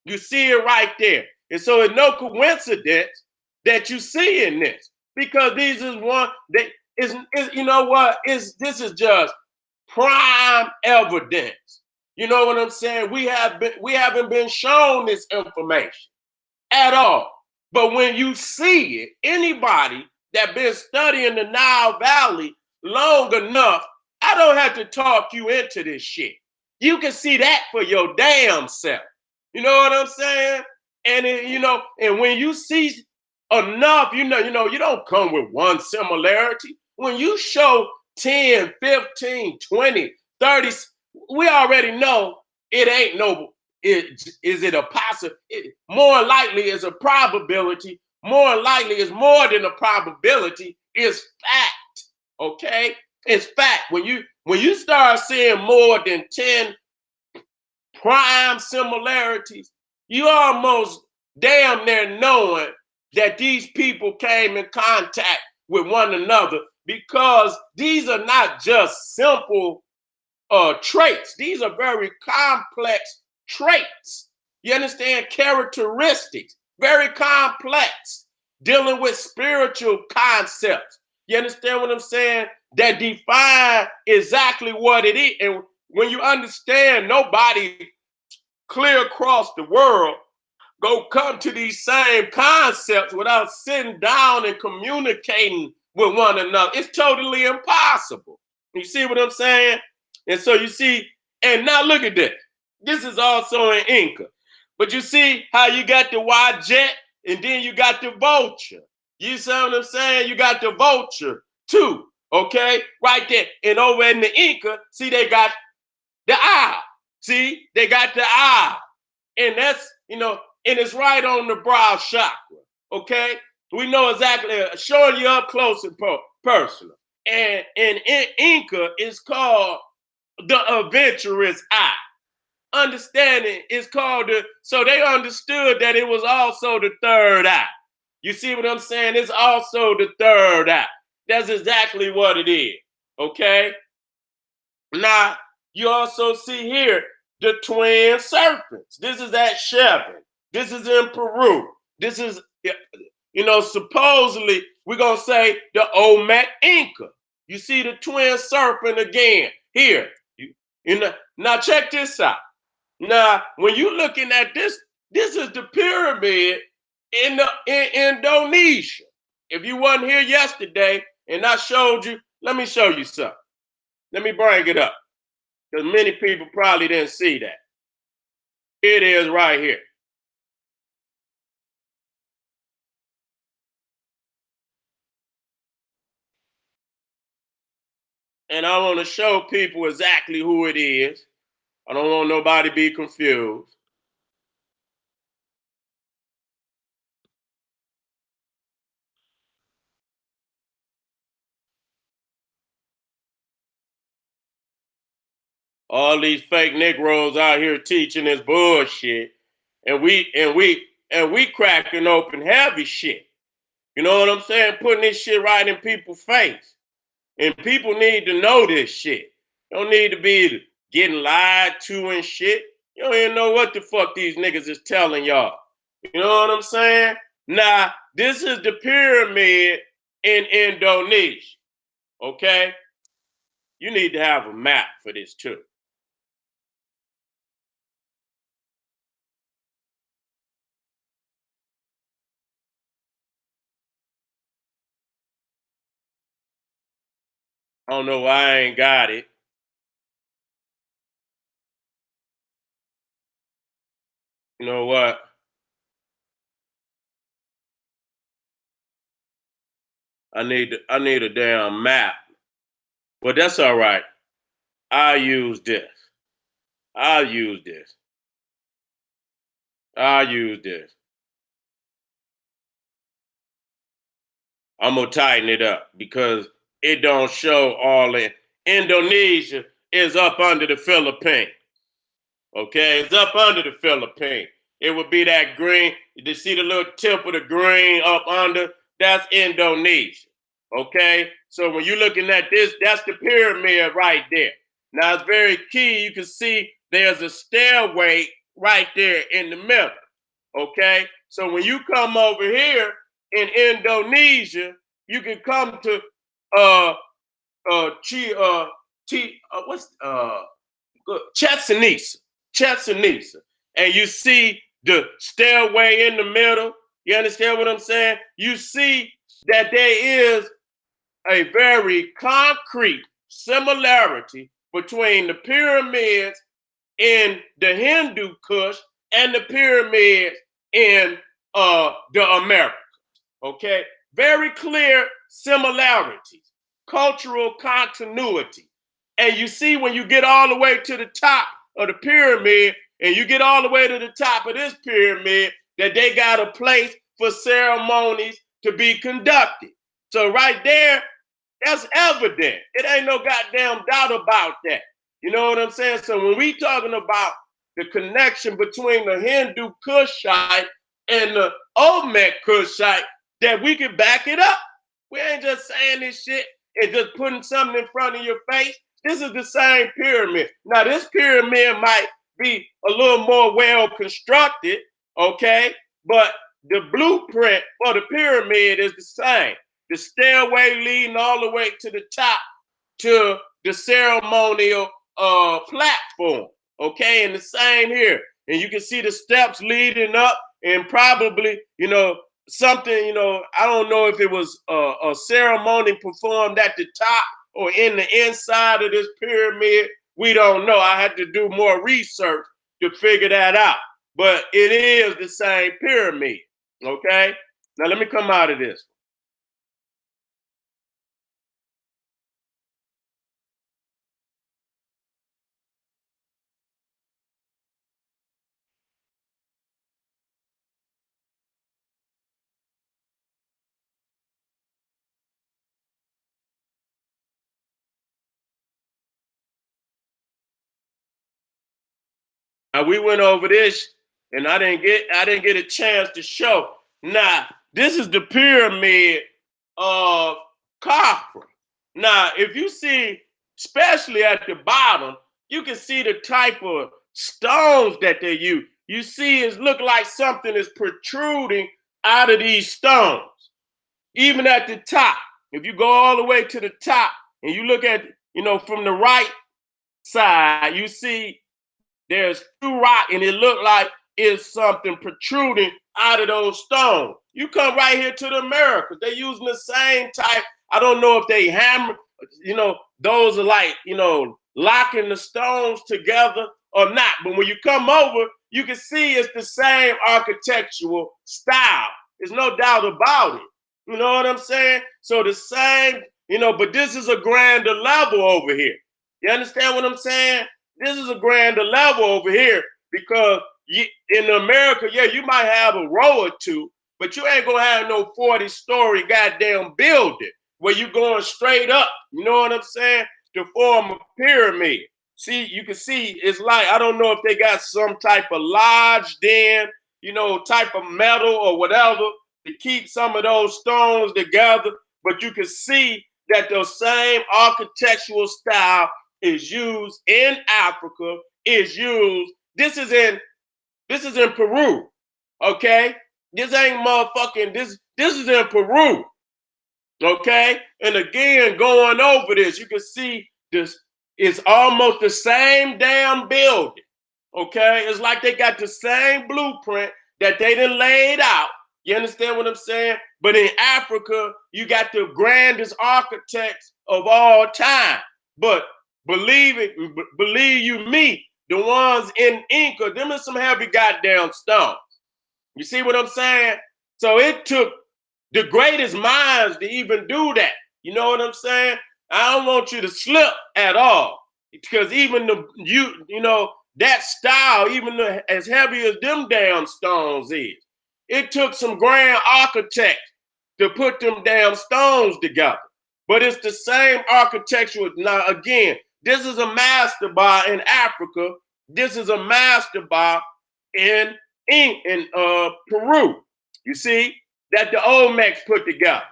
You see it right there. And so it's no coincidence that you see in this, because these is one that is you know what is this is just prime evidence. You know what I'm saying? We haven't been shown this information at all. But when you see it, anybody that been studying the Nile Valley long enough, I don't have to talk you into this shit. You can see that for your damn self. You know what I'm saying? And and when you see enough, you don't come with one similarity. When you show 10, 15, 20, 30, we already know it ain't no, is it a possibility? More likely is a probability. More likely is more than a probability. It's fact. Okay? It's fact. When you start seeing more than 10 prime similarities, you almost damn near knowing that these people came in contact with one another, because these are not just simple traits. These are very complex traits. You understand? Characteristics, very complex, dealing with spiritual concepts. You understand what I'm saying? That define exactly what it is. And when you understand, nobody clear across the world go come to these same concepts without sitting down and communicating with one another. It's totally impossible. You see what I'm saying? And so you see, and now look at this. This is also in Inca. But you see how you got the Jet and then you got the vulture. You see what I'm saying? You got the vulture too. Okay? Right there. And over in the Inca, see, they got the eye. See, they got the eye. And that's, and it's right on the brow chakra. Okay? We know exactly, showing you up close and personal. And in Inca, it's called the adventurous eye. Understanding is called so they understood that it was also the third eye. You see what I'm saying? It's also the third eye. That's exactly what it is. Okay? Now, you also see here the twin serpents. This is at Chevron. This is in Peru. This is, supposedly, we're going to say the Olmec Inca. You see the twin serpent again here. Now, check this out. Now, when you're looking at this is the pyramid in Indonesia. If you wasn't here yesterday and I showed you, let me show you something. Let me bring it up, because many people probably didn't see that. It is right here. And I want to show people exactly who it is. I don't want nobody to be confused. All these fake Negroes out here teaching this bullshit, and we cracking open heavy shit. You know what I'm saying? Putting this shit right in people's face. And people need to know this shit. You don't need to be getting lied to and shit. You don't even know what the fuck these niggas is telling y'all. You know what I'm saying? Now, this is the pyramid in Indonesia. Okay? You need to have a map for this too. I don't know why I ain't got it. You know what? I need a damn map. But that's all right. I'll use this. I'll use this. I'll use this. I'm gonna tighten it up because it don't show all in. Indonesia is up under the Philippines. Okay, it's up under the Philippines. It would be that green. You see the little tip of the green up under? That's Indonesia. Okay, so when you're looking at this, that's the pyramid right there. Now it's very key. You can see there's a stairway right there in the middle. Okay, so when you come over here in Indonesia, you can come to uh Chi T what's Chetsanisa, Chetsanisa, and you see the stairway in the middle. You understand what I'm saying? You see that there is a very concrete similarity between the pyramids in the Hindu Kush and the pyramids in the Americas. Okay, very clear similarities, cultural continuity. And you see when you get all the way to the top of the pyramid and you get all the way to the top of this pyramid, that they got a place for ceremonies to be conducted. So right there, that's evident. It ain't no goddamn doubt about that. You know what I'm saying? So when we talking about the connection between the Hindu Kushite and the Olmec-Kushite, that we can back it up. We ain't just saying this shit and just putting something in front of your face. This is the same pyramid. Now, this pyramid might be a little more well constructed, okay? But the blueprint for the pyramid is the same. The stairway leading all the way to the top to the ceremonial platform, okay? And the same here. And you can see the steps leading up and probably, something, I don't know if it was a ceremony performed at the top or in the inside of this pyramid. We don't know. I had to do more research to figure that out. But it is the same pyramid, okay? Now let me come out of this. Now we went over this, and I didn't get a chance to show. Now this is the pyramid of Khafre. Now, if you see, especially at the bottom, you can see the type of stones that they use. You see, it look like something is protruding out of these stones. Even at the top, if you go all the way to the top and you look at, from the right side, you see there's two rock, and it looked like it's something protruding out of those stones. You come right here to the Americas. They're using the same type. I don't know if they hammer, those are like, locking the stones together or not. But when you come over, you can see it's the same architectural style. There's no doubt about it. You know what I'm saying? So the same, but this is a grander level over here. You understand what I'm saying? This is a grander level over here because in America, yeah, you might have a row or two, but you ain't gonna have no 40-story goddamn building where you going straight up. You know what I'm saying? To form a pyramid. See, you can see it's like, I don't know if they got some type of lodge then, type of metal or whatever to keep some of those stones together, but you can see that the same architectural style is used in Africa, is used. This is in Peru. Okay? This ain't motherfucking this is in Peru. Okay? And again, going over this, you can see this is almost the same damn building. Okay? It's like they got the same blueprint that they done laid out. You understand what I'm saying? But in Africa, you got the grandest architects of all time. But believe you me, the ones in Inca, them are some heavy goddamn stones. You see what I'm saying? So it took the greatest minds to even do that. You know what I'm saying? I don't want you to slip at all, because even you know that style, even as heavy as them damn stones is, it took some grand architects to put them damn stones together. But it's the same architecture. Now again, this is a master bar in Africa. This is a master bar in Peru. You see that the Olmecs put together.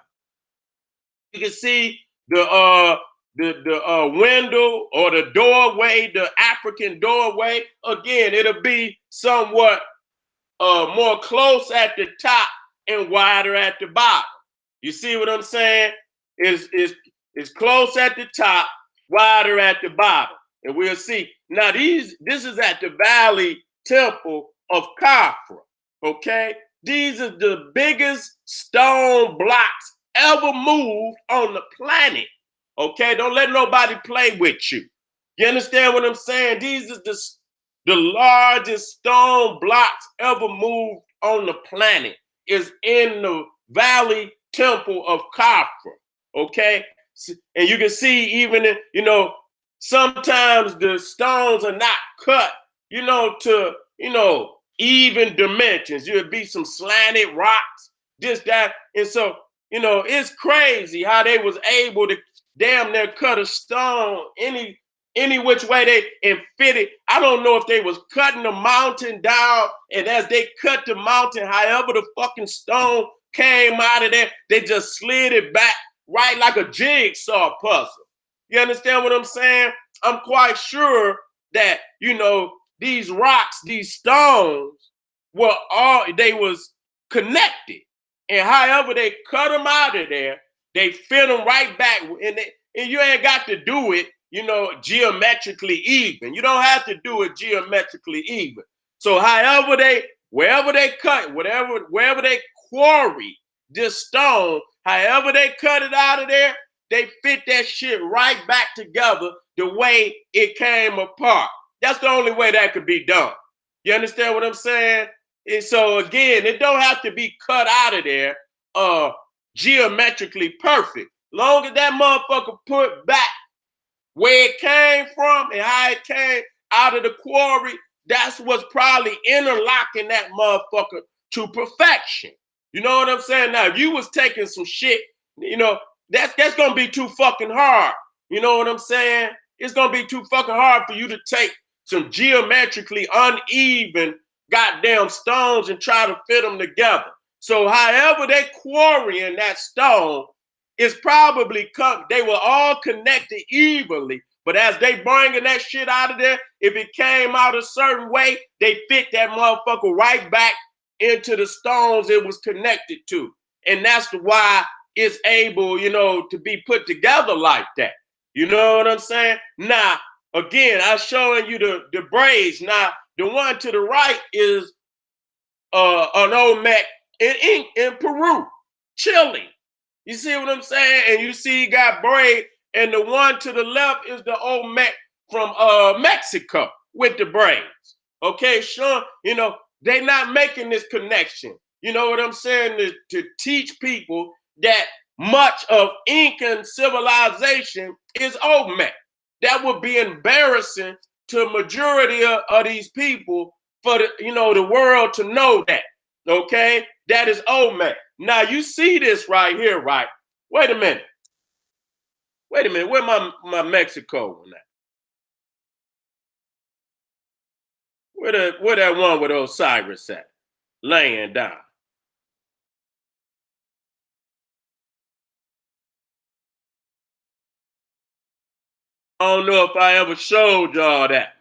You can see the window or the doorway, the African doorway. Again, it'll be somewhat more close at the top and wider at the bottom. You see what I'm saying? Is close at the top, wider at the bottom, and we'll see. Now this is at the Valley Temple of Khafra. Okay, these are the biggest stone blocks ever moved on the planet. Okay, don't let nobody play with you. You understand what I'm saying? These are the largest stone blocks ever moved on the planet is in the Valley Temple of Khafra. Okay, and you can see even you know sometimes the stones are not cut, you know, to even dimensions. You'll be some slanted rocks, this, that. And so, it's crazy how they was able to damn near cut a stone any which way they and fit it. I don't know if they was cutting the mountain down, and as they cut the mountain, however the fucking stone came out of there, they just slid it back right like a jigsaw puzzle. You understand what I'm saying? I'm quite sure that, these rocks, these stones they was connected. And however they cut them out of there, they fit them right back. And you ain't got to do it, geometrically even. You don't have to do it geometrically even. So wherever they cut, wherever they quarry this stone, however they cut it out of there, they fit that shit right back together the way it came apart. That's the only way that could be done. You understand what I'm saying? And so again, it don't have to be cut out of there geometrically perfect. Long as that motherfucker put back where it came from and how it came out of the quarry, that's what's probably interlocking that motherfucker to perfection. You know what I'm saying? Now, if you was taking some shit, that's gonna be too fucking hard. You know what I'm saying? It's gonna be too fucking hard for you to take some geometrically uneven goddamn stones and try to fit them together. So however they quarrying that stone is probably they were all connected evenly. But as they bringing that shit out of there, if it came out a certain way, they fit that motherfucker right back into the stones it was connected to. And that's why it's able, to be put together like that. You know what I'm saying? Now, again, I'm showing you the braids. Now, the one to the right is an Olmec in Peru, Chile. You see what I'm saying? And you see he got braid, and the one to the left is the Olmec from Mexico with the braids. Okay, sure, they not making this connection. You know what I'm saying? To teach people that much of Incan civilization is Olmec. That would be embarrassing to a majority of these people for the world to know that. Okay, that is Olmec. Now you see this right here, right? Wait a minute. Where my Mexico one at? Where that one with Osiris at? Laying down. I don't know if I ever showed y'all that.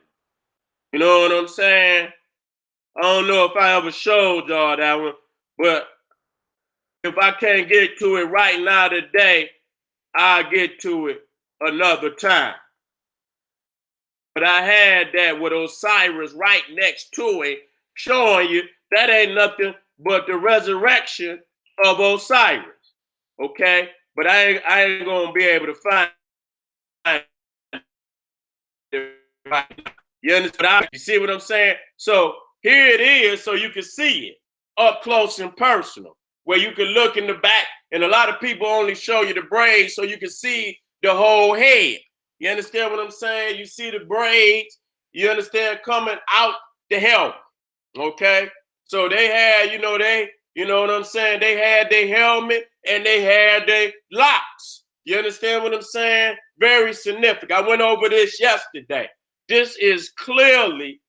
You know what I'm saying? I don't know if I ever showed y'all that one, but if I can't get to it right now today, I'll get to it another time. But I had that with Osiris right next to it, showing you that ain't nothing but the resurrection of Osiris. Okay? But I ain't gonna be able to find You understand? You see what I'm saying? So here it is, so you can see it up close and personal, where you can look in the back, and a lot of people only show you the braids so you can see the whole head. You understand what I'm saying? You see the braids, you understand, coming out the helmet. Okay? So they had, you know what I'm saying? They had their helmet and they had their locks. You understand what I'm saying? Very significant. I went over this yesterday. This is clearly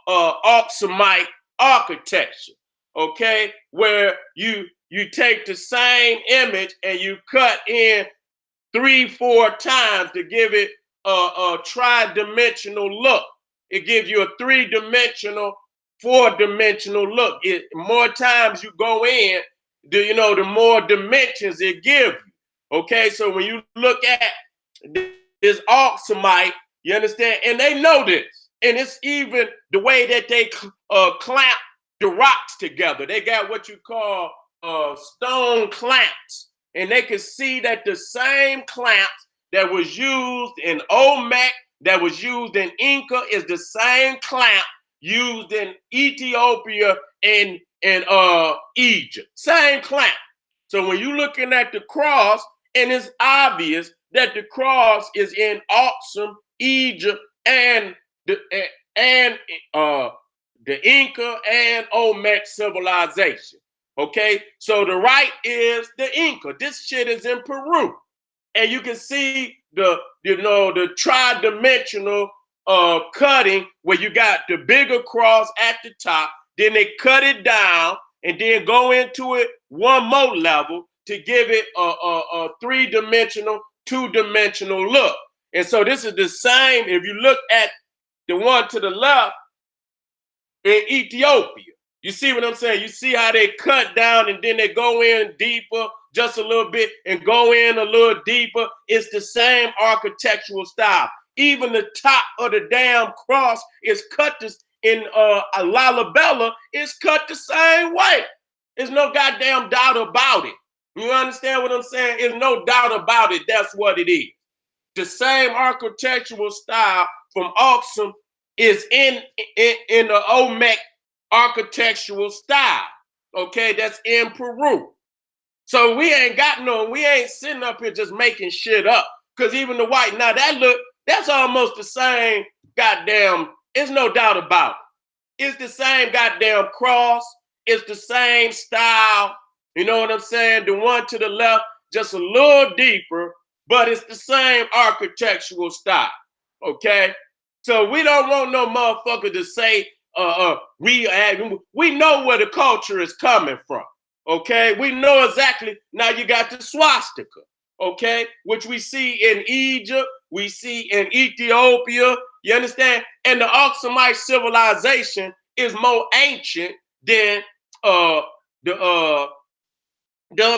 Oxumite architecture, okay? Where you take the same image and you cut in 3-4 times to give it a tri-dimensional look. It gives you a 3-dimensional, 4-dimensional look. More times you go in, the more dimensions it gives you. Okay, so when you look at this Oxumite, you understand, and they know this, and it's even the way that they clamp the rocks together. They got what you call stone clamps, and they can see that the same clamps that was used in Olmec, that was used in Inca, is the same clamp used in Ethiopia and Egypt. Same clamp. So when you're looking at the cross, and it's obvious that the cross is in Aksum, Egypt, and the Inca and Olmec civilization. Okay, so the right is the Inca. This shit is in Peru, and you can see the tri-dimensional cutting where you got the bigger cross at the top, then they cut it down and then go into it one more level to give it a 3-dimensional, 2-dimensional look. And so this is the same. If you look at the one to the left in Ethiopia, you see what I'm saying? You see how they cut down and then they go in deeper just a little bit and go in a little deeper. It's the same architectural style. Even the top of the damn cross is cut in a lalabella is cut the same way. There's no goddamn doubt about it. You understand what I'm saying? There's no doubt about it. That's what it is. The same architectural style from Aksum is in the Olmec architectural style. Okay, that's in Peru. So we ain't sitting up here just making shit up. Because even the white, now that's almost the same goddamn, there's no doubt about it. It's the same goddamn cross. It's the same style. You know what I'm saying? The one to the left, just a little deeper, but it's the same architectural style. Okay? So we don't want no motherfucker to say, we know where the culture is coming from. Okay? We know exactly. Now you got the swastika. Okay? Which we see in Egypt, we see in Ethiopia. You understand? And the Oxumite civilization is more ancient than the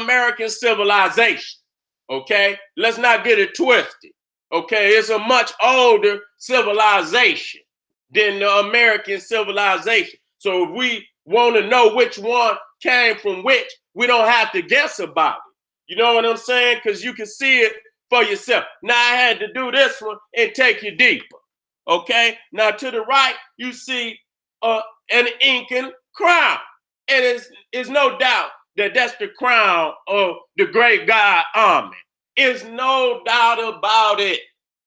American civilization. Okay? Let's not get it twisted. Okay? It's a much older civilization than the American civilization. So if we want to know which one came from which, we don't have to guess about it. You know what I'm saying? Because you can see it for yourself. Now I had to do this one and take you deeper. Okay? Now to the right, you see an Incan crown. And it's no doubt that that's the crown of the great god Amen. There's no doubt about it.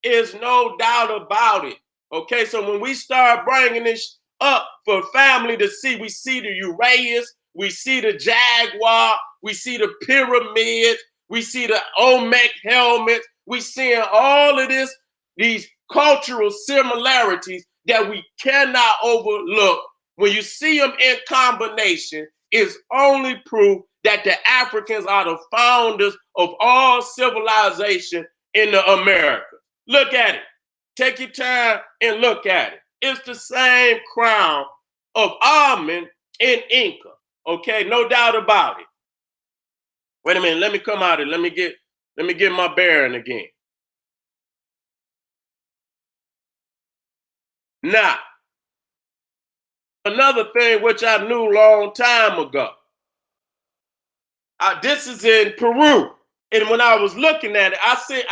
There's no doubt about it. Okay, so when we start bringing this up for family to see, we see the Uraeus, we see the jaguar, we see the pyramids, we see the Olmec helmets, we seeing all of this, these cultural similarities that we cannot overlook. When you see them in combination, it's only proof that the Africans are the founders of all civilization in the America. Look at it. Take your time and look at it. It's the same crown of Amen in Inca. Okay, no doubt about it. Wait a minute, let me come out of it. Let me get my bearing again. Now, another thing which I knew a long time ago. This is in Peru. And when I was looking at it, I said,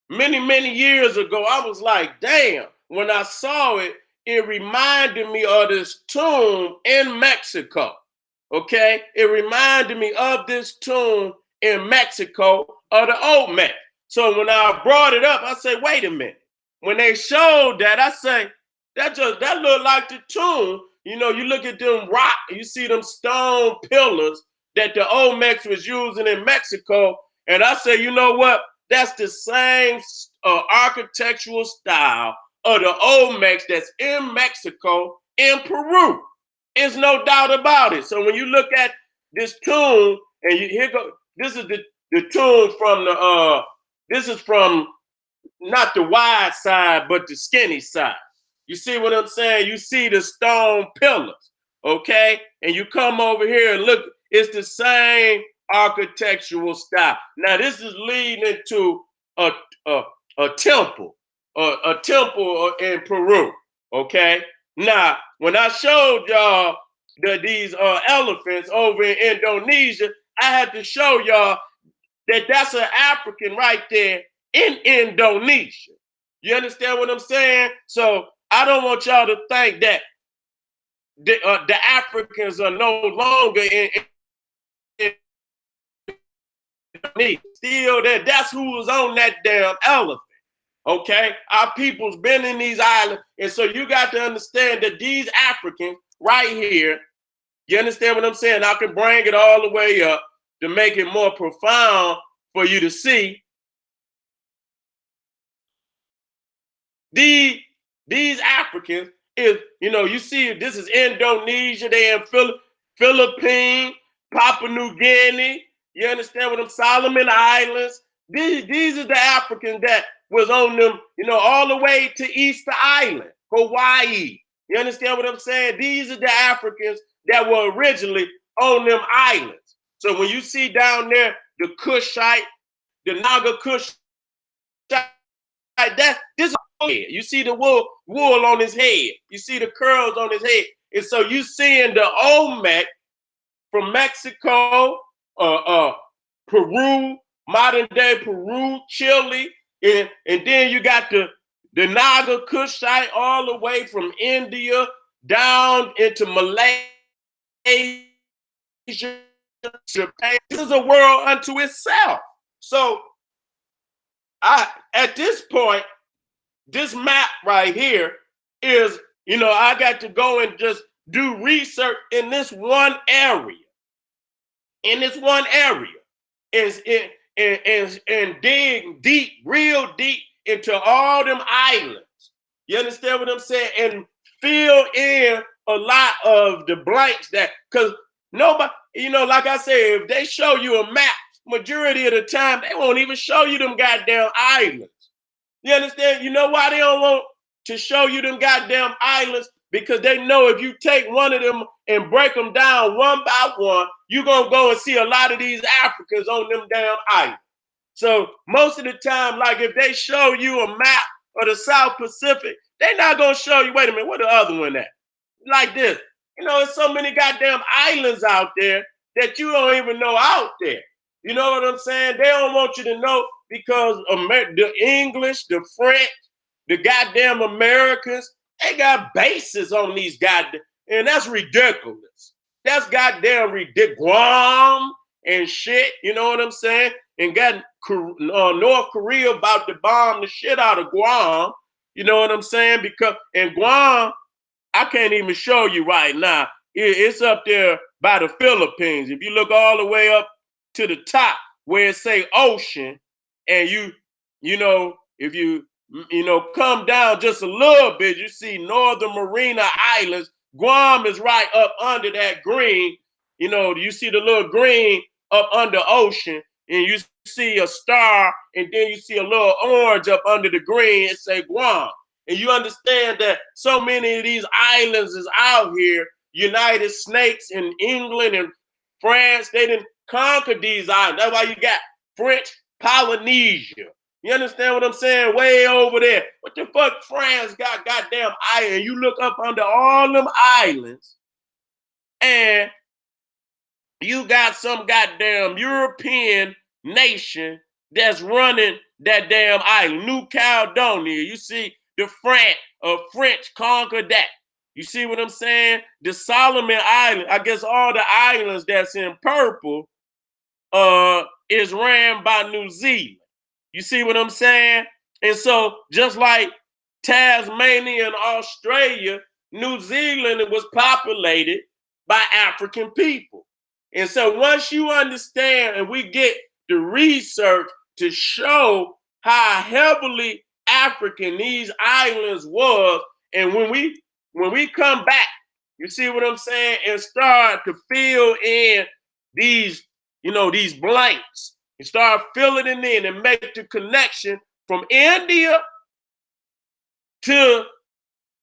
many, many years ago, I was like, damn, when I saw it, it reminded me of this tomb in Mexico. Okay, it reminded me of this tomb in Mexico of the Olmec. So when I brought it up, I said, wait a minute. When they showed that, I say, that looked like the tomb. You know, you look at them rock, you see them stone pillars that the Olmecs was using in Mexico. And I say, you know what? That's the same architectural style of the Olmecs that's in Mexico, in Peru. There's no doubt about it. So when you look at this tomb, and you here go, this is the tomb from this is from not the wide side, but the skinny side. You see what I'm saying? You see the stone pillars, okay? And you come over here and look, it's the same architectural style. Now, this is leading into a, a, a temple, a temple in Peru, okay? Now, when I showed y'all these elephants over in Indonesia, I had to show y'all that that's an African right there in Indonesia. You understand what I'm saying? So I don't want y'all to think that the Africans are no longer in Indonesia. Still there. That's who was on that damn elephant. Okay, our people's been in these islands, and so you got to understand that these Africans right here. You understand what I'm saying? I can bring it all the way up to make it more profound for you to see. These Africans is, you know, you see this is Indonesia, they in Philippines, Papua New Guinea, you understand what I'm, Solomon Islands. These are the Africans that was on them, you know, all the way to Easter Island, Hawaii. You understand what I'm saying? These are the Africans that were originally on them islands. So when you see down there the Kushite, the Naga Kushite, that this head. You see the wool on his head. You see the curls on his head. And so you seeing the Olmec from Mexico, Peru, modern day Peru, Chile, and then you got the Naga Kushite all the way from India down into Malaysia, Japan. This is a world unto itself. So at this point, this map right here is, you know, I got to go and just do research in this one area. In this one area. And dig deep, real deep into all them islands. You understand what I'm saying? And fill in a lot of the blanks that, because nobody, you know, like I said, if they show you a map, majority of the time, they won't even show you them goddamn islands. You understand? You know why they don't want to show you them goddamn islands? Because they know if you take one of them and break them down one by one, you're going to go and see a lot of these Africans on them damn islands. So most of the time, like if they show you a map of the South Pacific, they're not going to show you, wait a minute, what the other one at? Like this. You know, there's so many goddamn islands out there that you don't even know out there. You know what I'm saying? They don't want you to know because the English, the French, the goddamn Americans, they got bases on these goddamn, and that's ridiculous. That's goddamn ridiculous. Guam and shit, you know what I'm saying? And got North Korea about to bomb the shit out of Guam, you know what I'm saying? Because in Guam, I can't even show you right now. It's up there by the Philippines. If you look all the way up to the top where it say ocean, and you know, if you come down just a little bit, you see Northern Marina Islands. Guam is right up under that green. You know, you see the little green up under ocean, and you see a star, and then you see a little orange up under the green. It say Guam. And you understand that so many of these islands is out here. United States and England and France, they didn't conquer these islands. That's why you got French Polynesia. You understand what I'm saying? Way over there. What the fuck France got goddamn island? You look up under all them islands, and you got some goddamn European nation that's running that damn island. New Caledonia. You see the French conquered that. You see what I'm saying? The Solomon Island, I guess all the islands that's in purple is ran by New Zealand. You see what I'm saying? And so just like Tasmania and Australia, New Zealand was populated by African people. And so once you understand and we get the research to show how heavily African these islands was, and when we come back, you see what I'm saying, and start to fill in these, these blanks, and start filling it in and make the connection from India to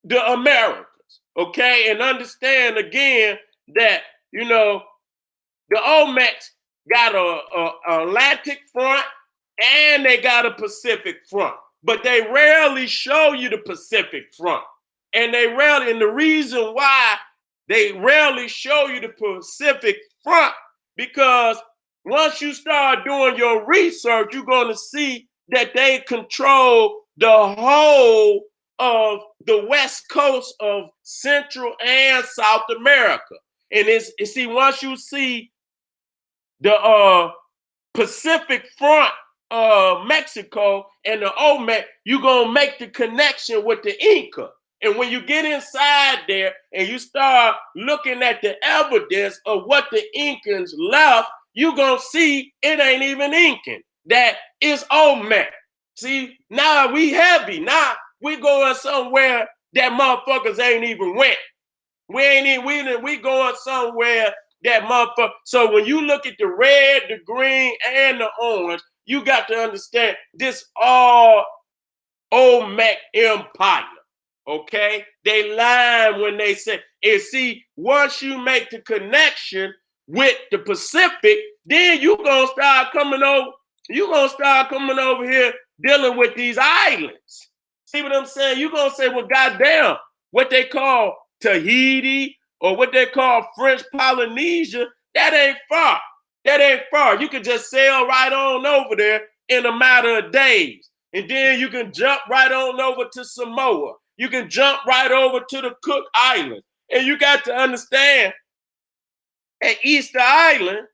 the Americas, okay? And understand again that, the Olmecs got a Atlantic front and they got a Pacific front, but they rarely show you the Pacific front. And the reason why they rarely show you the Pacific front, because once you start doing your research, you're going to see that they control the whole of the west coast of Central and South America. And once you see the Pacific front of Mexico and the Olmec, you're going to make the connection with the Inca. And when you get inside there and you start looking at the evidence of what the Incans left, you're going to see it ain't even Incan. That is Olmec. See, now we heavy. Now we going somewhere that motherfuckers ain't even went. We going somewhere that motherfucker. So when you look at the red, the green, and the orange, you got to understand this all Olmec Empire. Okay? They lie when they say, and see, once you make the connection with the Pacific, then you're gonna start coming over here dealing with these islands. See what I'm saying? You're gonna say, well, goddamn, what they call Tahiti or what they call French Polynesia, that ain't far. That ain't far. You can just sail right on over there in a matter of days. And then you can jump right on over to Samoa. You can jump right over to the Cook Islands. And you got to understand that Easter Island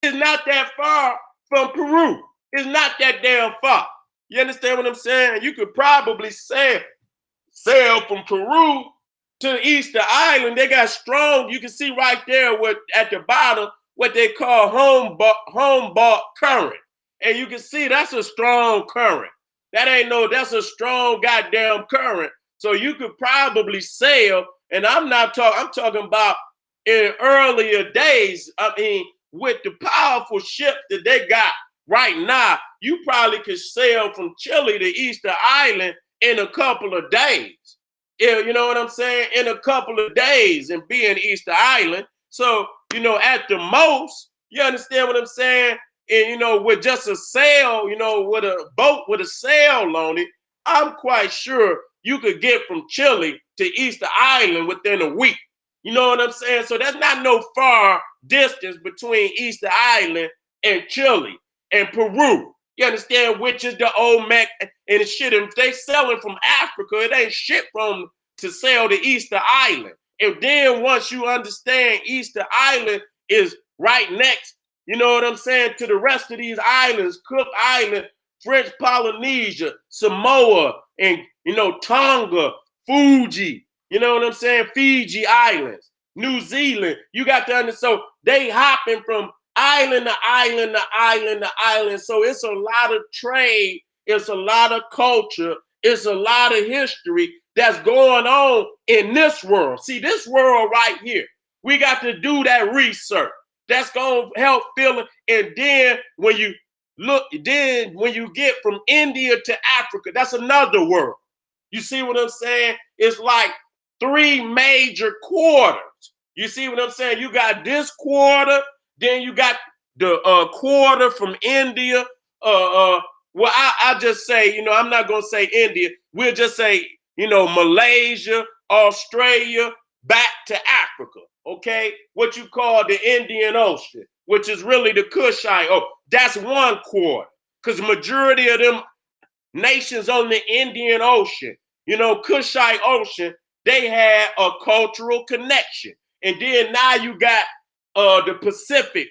is not that far from Peru. It's not that damn far. You understand what I'm saying? You could probably sail from Peru to Easter Island. They got strong, you can see right there at the bottom what they call Humboldt current. And you can see that's a strong current. That's a strong goddamn current. So you could probably sail, and I'm talking about in earlier days. I mean, with the powerful ship that they got right now, you probably could sail from Chile to Easter Island in a couple of days. You know what I'm saying? In a couple of days and be in Easter Island. So, at the most, you understand what I'm saying? And, with just a sail, with a boat with a sail on it, I'm quite sure you could get from Chile to Easter Island within a week. You know what I'm saying? So that's not no far distance between Easter Island and Chile and Peru. You understand? Which is the Olmec and shit. If they selling from Africa, it ain't shit from to sell to Easter Island. And then once you understand Easter Island is right next, you know what I'm saying, to the rest of these islands, Cook Island, French Polynesia, Samoa, and, Tonga, Fuji, you know what I'm saying, Fiji Islands, New Zealand. You got to understand, so they hopping from island to island to island to island. So it's a lot of trade, it's a lot of culture, it's a lot of history that's going on in this world. See, this world right here, we got to do that research. That's going to help fill it. And then when you get from India to Africa, that's another world. You see what I'm saying? It's like 3 major quarters. You see what I'm saying? You got this quarter, then you got the quarter from India. Well, I just say, I'm not going to say India. We'll just say, Malaysia, Australia, back to Africa. Okay, what you call the Indian Ocean, which is really the Kushite. Oh, that's 1 quarter. because majority of them nations on the Indian Ocean, Kushite Ocean, they had a cultural connection. And then now you got the Pacific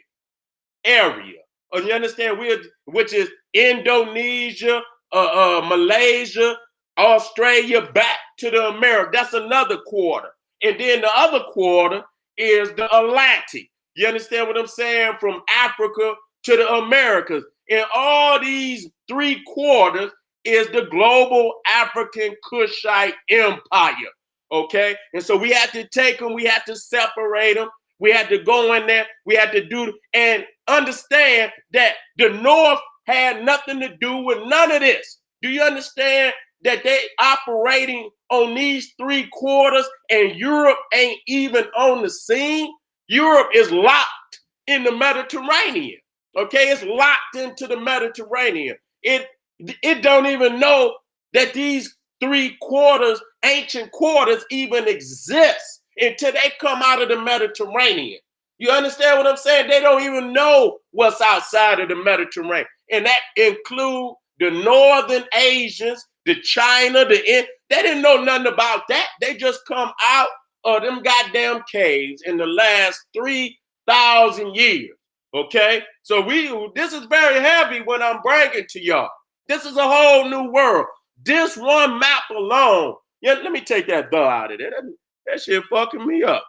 area. You understand? Which is Indonesia, Malaysia, Australia, back to the Americas. That's another quarter. And then the other quarter is the Atlantic. You understand what I'm saying? From Africa to the Americas. And all these 3/4 is the global African Kushite Empire. Okay? And so we had to take them, we had to separate them. We had to go in there. We had to do and understand that the North had nothing to do with none of this. Do you understand that they operating on these 3/4 and Europe ain't even on the scene? Europe is locked in the Mediterranean. Okay, it's locked into the Mediterranean. It don't even know that these 3/4 ancient quarters even exist until they come out of the Mediterranean. You understand what I'm saying? They don't even know what's outside of the Mediterranean. And that include the Northern Asians, the China, they didn't know nothing about that. They just come out of them goddamn caves in the last 3,000 years. Okay? So this is very heavy when I'm bringing to y'all. This is a whole new world. This one map alone. Yeah, let me take that "the" out of there. That shit fucking me up.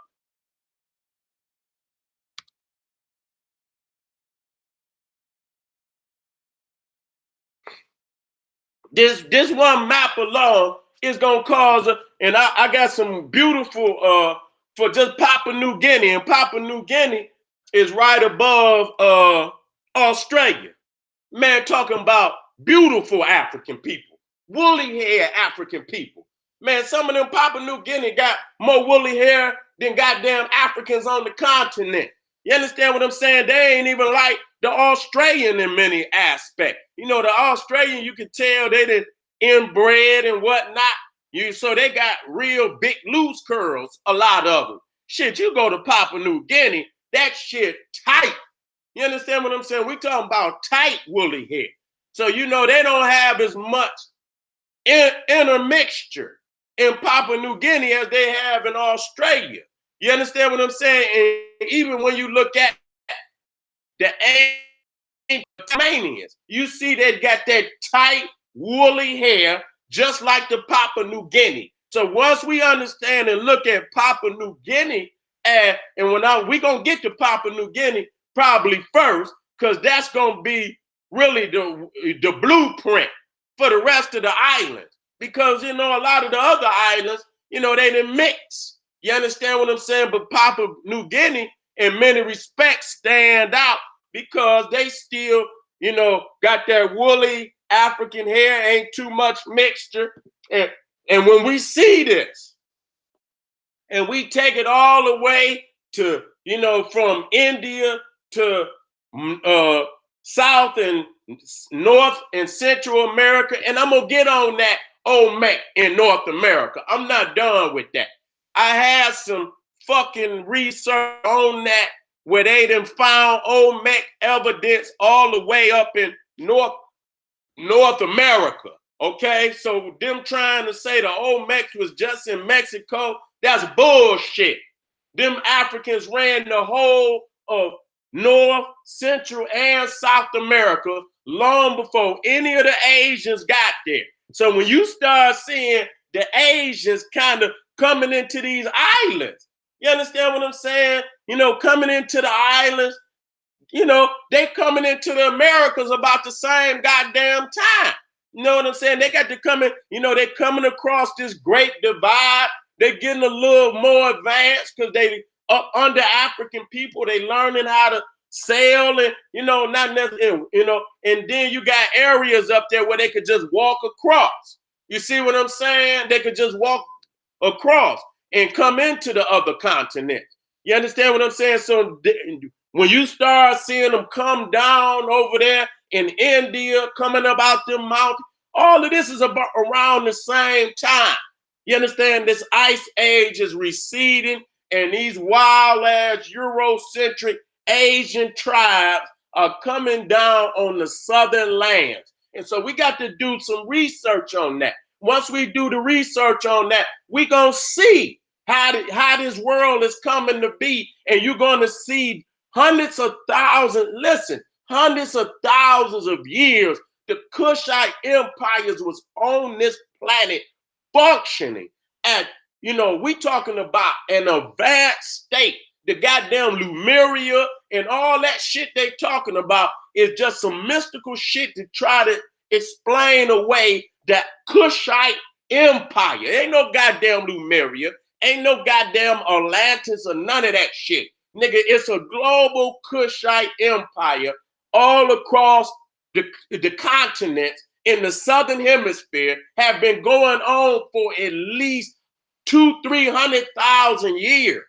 This one map alone is gonna cause and I got some beautiful for just Papua New Guinea, and Papua New Guinea is right above Australia. Man, talking about beautiful African people, woolly hair African people. Man, some of them Papua New Guinea got more woolly hair than goddamn Africans on the continent. You understand what I'm saying? They ain't even like the Australian in many aspects. The Australian, you can tell they done inbred and whatnot. So they got real big loose curls, a lot of them. Shit, you go to Papua New Guinea, that shit tight. You understand what I'm saying? We talking about tight woolly hair. So they don't have as much intermixture in Papua New Guinea as they have in Australia. You understand what I'm saying? And even when you look at the ancient Tasmanians, you see they got that tight woolly hair just like the Papua New Guinea. So once we understand and look at Papua New Guinea, and we're going to get to Papua New Guinea probably first, because that's going to be really the blueprint for the rest of the islands. Because, a lot of the other islands, they didn't mix. You understand what I'm saying? But Papua New Guinea, in many respects, stand out because they still, got that woolly African hair, ain't too much mixture. And when we see this, and we take it all the way to, from India to South and North and Central America, and I'm going to get on that Olmec in North America. I'm not done with that. I had some fucking research on that where they done found Olmec evidence all the way up in North America. Okay, so them trying to say the Olmecs was just in Mexico, that's bullshit. Them Africans ran the whole of North, Central, and South America long before any of the Asians got there. So when you start seeing the Asians kind of coming into these islands, you understand what I'm saying? Coming into the islands, they coming into the Americas about the same goddamn time. You know what I'm saying? They got to come in, they coming across this great divide. They're getting a little more advanced because they up under African people. They learning how to sail and, not necessarily, and then you got areas up there where they could just walk across. You see what I'm saying? They could just walk across and come into the other continent. You understand what I'm saying? So when you start seeing them come down over there in India, coming up out them mountains, all of this is about around the same time. You understand? This ice age is receding, and these wild ass Eurocentric Asian tribes are coming down on the southern lands. And so we got to do some research on that. Once we do the research on that, we're going to see how this world is coming to be. And you're going to see hundreds of thousands, listen, hundreds of thousands of years, the Kushite empires was on this planet functioning at, we talking about an advanced state. The goddamn Lemuria and all that shit they talking about is just some mystical shit to try to explain away that Kushite empire. Ain't no goddamn Lemuria, ain't no goddamn Atlantis or none of that shit. Nigga, it's a global Kushite empire all across the continents in the southern hemisphere, have been going on for at least 200,000-300,000 years.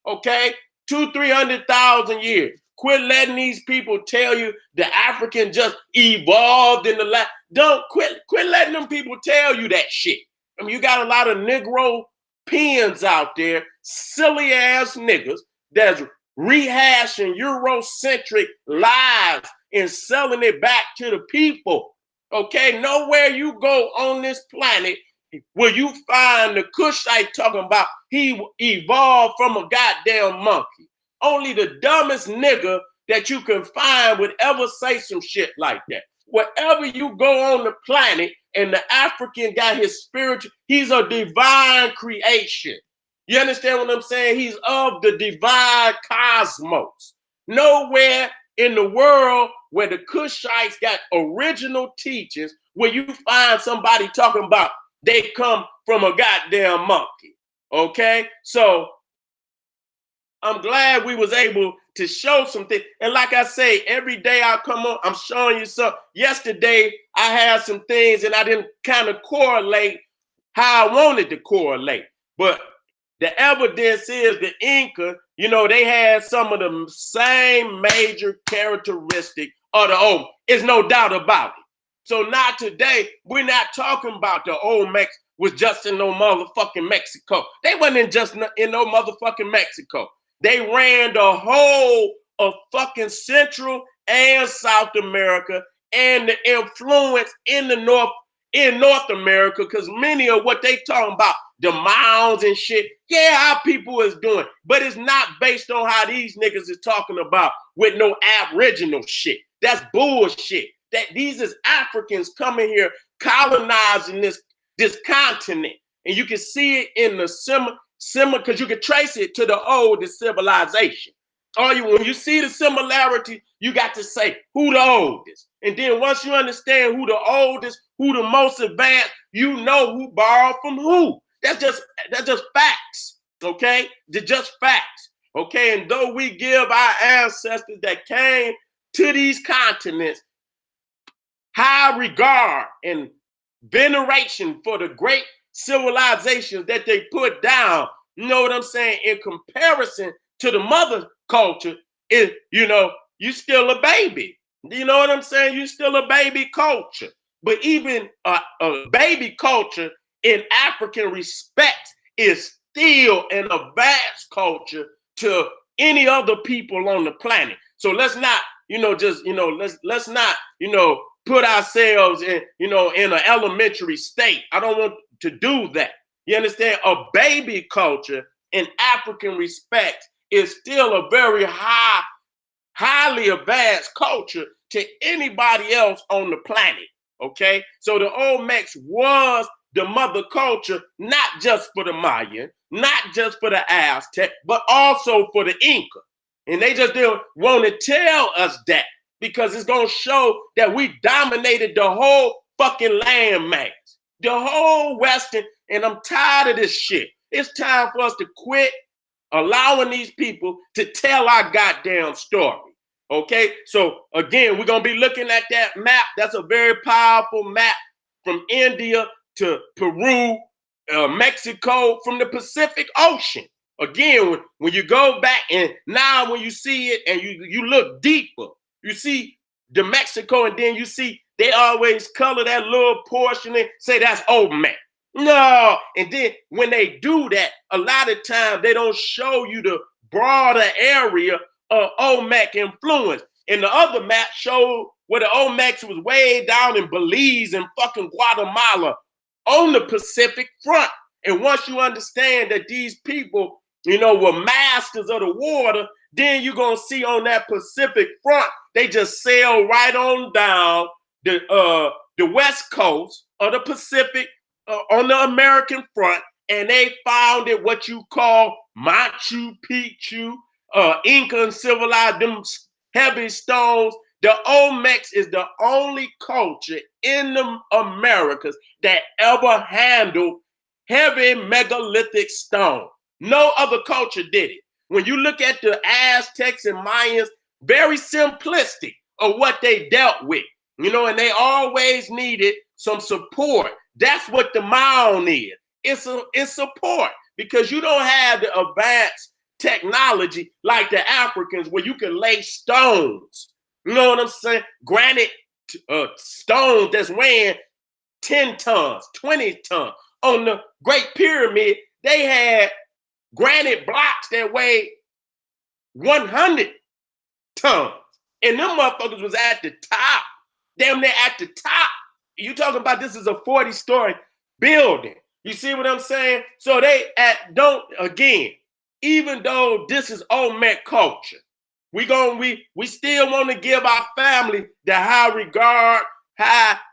Okay, 200,000-300,000 years. Quit letting these people tell you the African just evolved in the last. Don't quit letting them people tell you that shit. I mean, you got a lot of Negro pens out there, silly ass niggas that's rehashing Eurocentric lies and selling it back to the people. Okay, nowhere you go on this planet will you find the Kushite talking about he evolved from a goddamn monkey. Only the dumbest nigga that you can find would ever say some shit like that. Wherever you go on the planet and the African got his spiritual, he's a divine creation. You understand what I'm saying? He's of the divine cosmos. Nowhere in the world where the Kushites got original teachings where you find somebody talking about they come from a goddamn monkey. Okay? So I'm glad we was able to show something. And like I say, every day I come on, I'm showing you something. Yesterday, I had some things and I didn't kind of correlate how I wanted to correlate. But the evidence is the Inca, they had some of the same major characteristic of the Olmec. There's no doubt about it. So not today, we're not talking about the Olmecs was just in no motherfucking Mexico. They wasn't just in no motherfucking Mexico. They ran the whole of fucking Central and South America and the influence in North America, because many of what they talking about, the mounds and shit, our people is doing, but it's not based on how these niggas is talking about with no aboriginal shit. That's bullshit. That these is Africans coming here colonizing this continent, and you can see it in the similar because you can trace it to the oldest civilization. When you see the similarity, you got to say who the oldest, and then once you understand who the oldest, who the most advanced, you know who borrowed from who. That's just facts. Okay, they're just facts. Okay, and though we give our ancestors that came to these continents high regard and veneration for the great civilizations that they put down, you know what I'm saying, in comparison to the mother culture, you still a baby. You know what I'm saying? You still a baby culture. But even a baby culture in African respect is still an advanced culture to any other people on the planet. So let's not, let's not, put ourselves in, in an elementary state. I don't want to do that. You understand? A baby culture in African respect is still a very highly advanced culture to anybody else on the planet. Okay? So the Olmecs was the mother culture, not just for the Mayan, not just for the Aztec, but also for the Inca. And they just didn't want to tell us that, because it's going to show that we dominated the whole fucking landmass, the whole Western, and I'm tired of this shit. It's time for us to quit allowing these people to tell our goddamn story. Okay? So again, we're going to be looking at that map. That's a very powerful map from India to Peru, Mexico, from the Pacific Ocean. Again, when you go back, and now when you see it and you look deeper, you see the Mexico, and then you see they always color that little portion and say that's Olmec. No, and then when they do that, a lot of times they don't show you the broader area of Olmec influence. And the other map showed where the Olmecs was way down in Belize and fucking Guatemala on the Pacific front. And once you understand that these people, you know, were masters of the water, then you're going to see on that Pacific front, they just sail right on down the west coast of the Pacific on the American front, and they founded what you call Machu Picchu, Incan civilized, them heavy stones. The Olmecs is the only culture in the Americas that ever handled heavy megalithic stone. No other culture did it. When you look at the Aztecs and Mayans, very simplistic of what they dealt with, you know, and they always needed some support. That's what the mound is. It's support, because you don't have the advanced technology like the Africans where you can lay stones. You know what I'm saying? Granite stones that's weighing 10 tons, 20 tons. On the Great Pyramid, they had granite blocks that weighed 100 tons. And them motherfuckers was at the top. Damn, they're at the top. You talking about this is a 40-story building. You see what I'm saying? So they again, even though this is Olmec culture, we still want to give our family the high regard,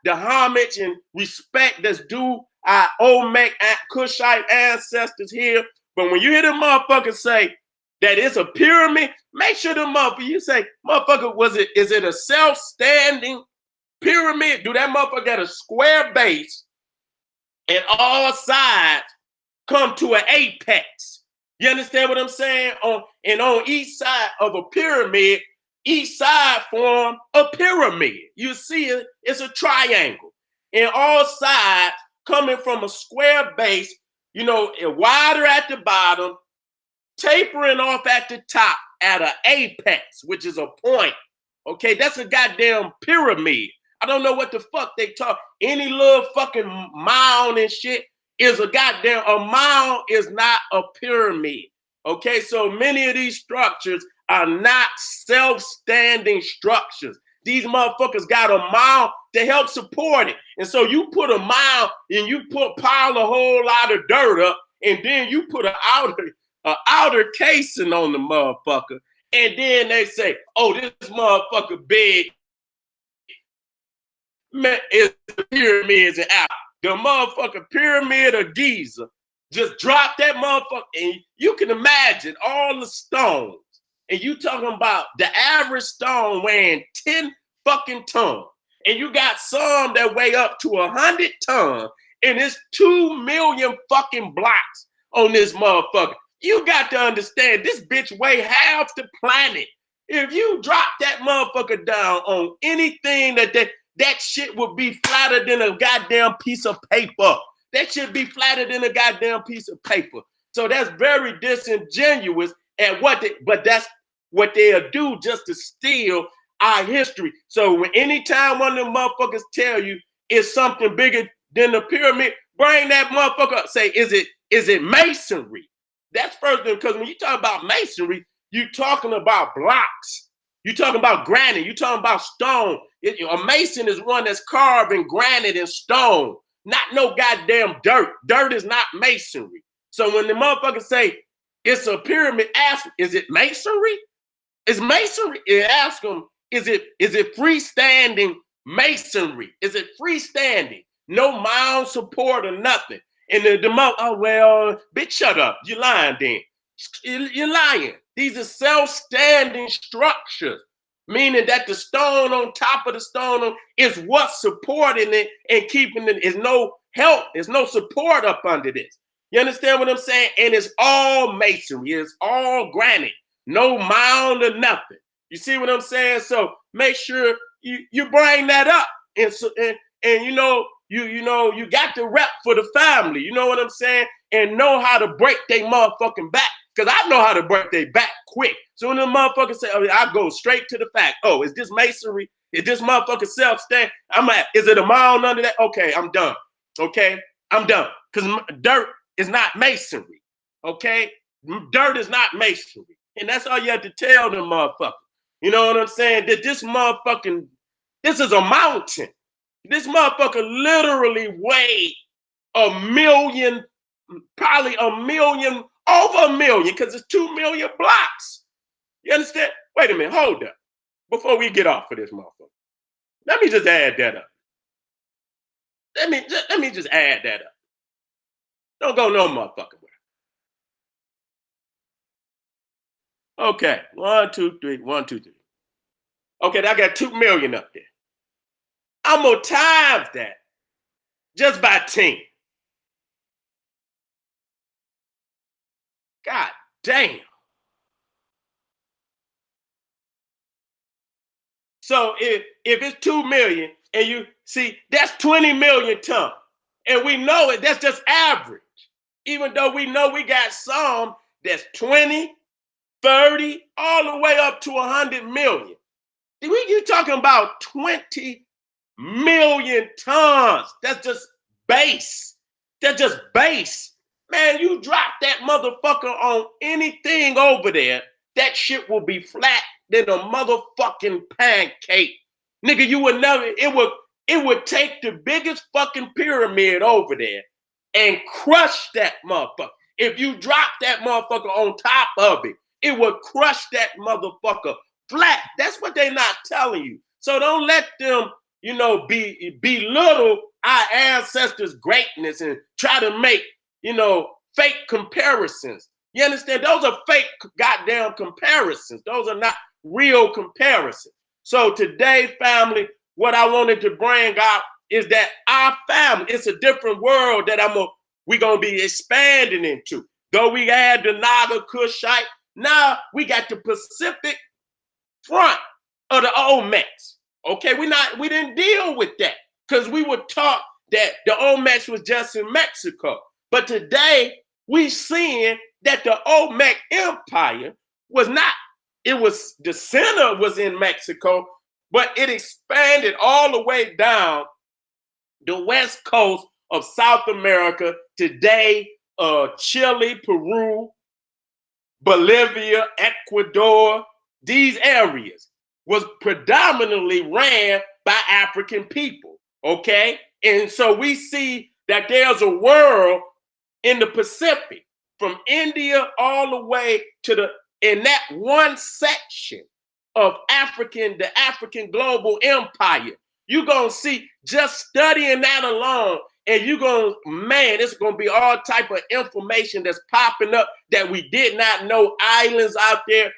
the homage and respect that's due our Olmec-Kushite ancestors here. But when you hear them motherfuckers say that it's a pyramid, make sure the motherfucker, you say, motherfucker, is it a self-standing pyramid? Do that motherfucker got a square base and all sides come to an apex? You understand what I'm saying? On each side of a pyramid, each side form a pyramid. You see it, it's a triangle. And all sides coming from a square base, you know, wider at the bottom, tapering off at the top at an apex, which is a point. Okay, that's a goddamn pyramid. I don't know what the fuck they talk. Any little fucking mound and shit is a mound is not a pyramid. Okay, so many of these structures are not self-standing structures. These motherfuckers got a mound to help support it. And so you put a mound and you pile a whole lot of dirt up, and then you put an outer casing on the motherfucker. And then they say, oh, this motherfucker big, man, is the pyramids and out. The motherfucking pyramid of Giza just dropped that motherfucker, and you can imagine all the stones. And you talking about the average stone weighing 10 fucking tons. And you got some that weigh up to 100 tons. And it's 2 million fucking blocks on this motherfucker. You got to understand, this bitch weigh half the planet. If you drop that motherfucker down on anything that shit would be flatter than a goddamn piece of paper. That should be flatter than a goddamn piece of paper. So that's very disingenuous at but that's what they'll do just to steal our history. So anytime one of them motherfuckers tell you it's something bigger than the pyramid, bring that motherfucker up. Say, is it masonry? That's first thing, because when you talk about masonry, you're talking about blocks. You're talking about granite. You're talking about stone. A mason is one that's carving granite and stone, not no goddamn dirt. Dirt is not masonry. So when the motherfuckers say it's a pyramid, ask them, is it masonry? It's masonry. Ask them, is it freestanding masonry? Is it freestanding? No mound support or nothing. And the mother, oh, well, bitch, shut up. You're lying then. You're lying. These are self-standing structures, meaning that the stone on top of the stone is what's supporting it and keeping it. Is no help. There's no support up under this. You understand what I'm saying? And it's all masonry. It's all granite. No mound or nothing. You see what I'm saying? So make sure you bring that up. And you know, you got to rep for the family. You know what I'm saying? And know how to break their motherfucking back. Because I know how to break their back quick. So when the motherfucker say, oh, I go straight to the fact. Oh, is this masonry? Is this motherfucker self-stand? Is it a mound under that? Okay, I'm done. Okay, I'm done. Because dirt is not masonry. Okay? Dirt is not masonry. And that's all you have to tell them motherfuckers. You know what I'm saying? That this is a mountain. This motherfucker literally weighed a million, probably a million, over a million, because it's 2 million blocks. You understand? Wait a minute, hold up. Before we get off of this motherfucker, let me just add that up. Let me just add that up. Don't go no motherfucker way. Okay, 1, 2, 3, 1, 2, 3. Okay, I got 2 million up there. I'm gonna times that just by 10. God damn. So if it's 2 million and you see that's 20 million tons, and we know it, that's just average. Even though we know we got some that's 20, 30, all the way up to 100 million. You talking about 20 million tons. That's just base. That's just base. Man, you drop that motherfucker on anything over there, that shit will be flat than a motherfucking pancake. Nigga, you would never, it would take the biggest fucking pyramid over there and crush that motherfucker. If you drop that motherfucker on top of it, it would crush that motherfucker flat. That's what they're not telling you. So don't let them, belittle our ancestors' greatness and try to make, fake comparisons. You understand? Those are fake goddamn comparisons. Those are not real comparisons. So today, family, what I wanted to bring out is that our family, it's a different world that we're gonna be expanding into. Though we had the Olmec-Kushite, now we got the Pacific front of the Olmecs. Okay, we didn't deal with that because we were taught that the Olmecs was just in Mexico. But today we seeing that the Olmec Empire was not. It was, the center was in Mexico, but it expanded all the way down the west coast of South America. Today, Chile, Peru, Bolivia, Ecuador, these areas was predominantly ran by African people, okay? And so we see that there's a world in the Pacific, from India all the way to in that one section of the African global empire. You're gonna see, just studying that alone, and you're gonna, man, it's gonna be all type of information that's popping up that we did not know. Islands out there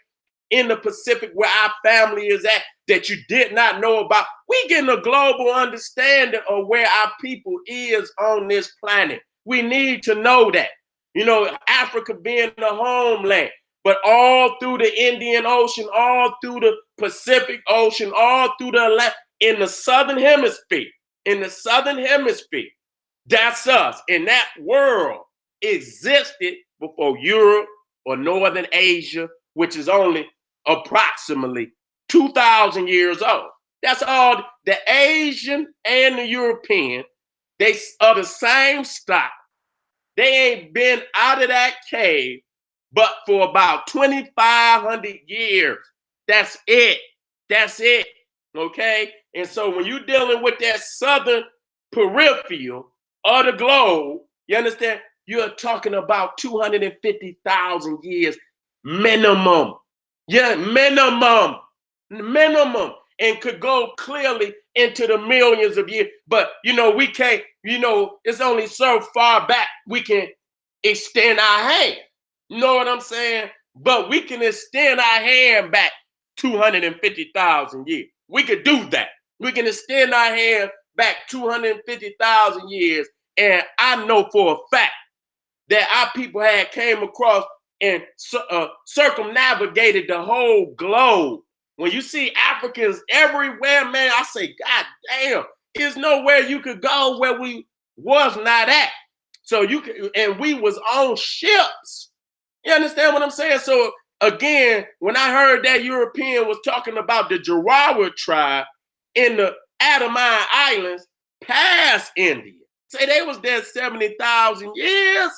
in the Pacific where our family is at that you did not know about. We getting a global understanding of where our people is on this planet. We need to know that. Africa being the homeland, but all through the Indian Ocean, all through the Pacific Ocean, all through the Atlantic, in the Southern Hemisphere, that's us. And that world existed before Europe or Northern Asia, which is only approximately 2,000 years old. That's all. The Asian and the European, they are the same stock. They ain't been out of that cave but for about 2,500 years. That's it. Okay? And so when you're dealing with that southern peripheral of the globe, you understand? You're talking about 250,000 years minimum. Yeah, minimum. And could go clearly into the millions of years. But, we can't, it's only so far back we can extend our hand. You know what I'm saying? But we can extend our hand back 250,000 years. We could do that. We can extend our hand back 250,000 years. And I know for a fact that our people had came across and circumnavigated the whole globe. When you see Africans everywhere, man, I say, God damn, there's nowhere you could go where we was not at. So and we was on ships. You understand what I'm saying? So again, when I heard that European was talking about the Jarawa tribe in the Andaman Islands past India, say they was there 70,000 years.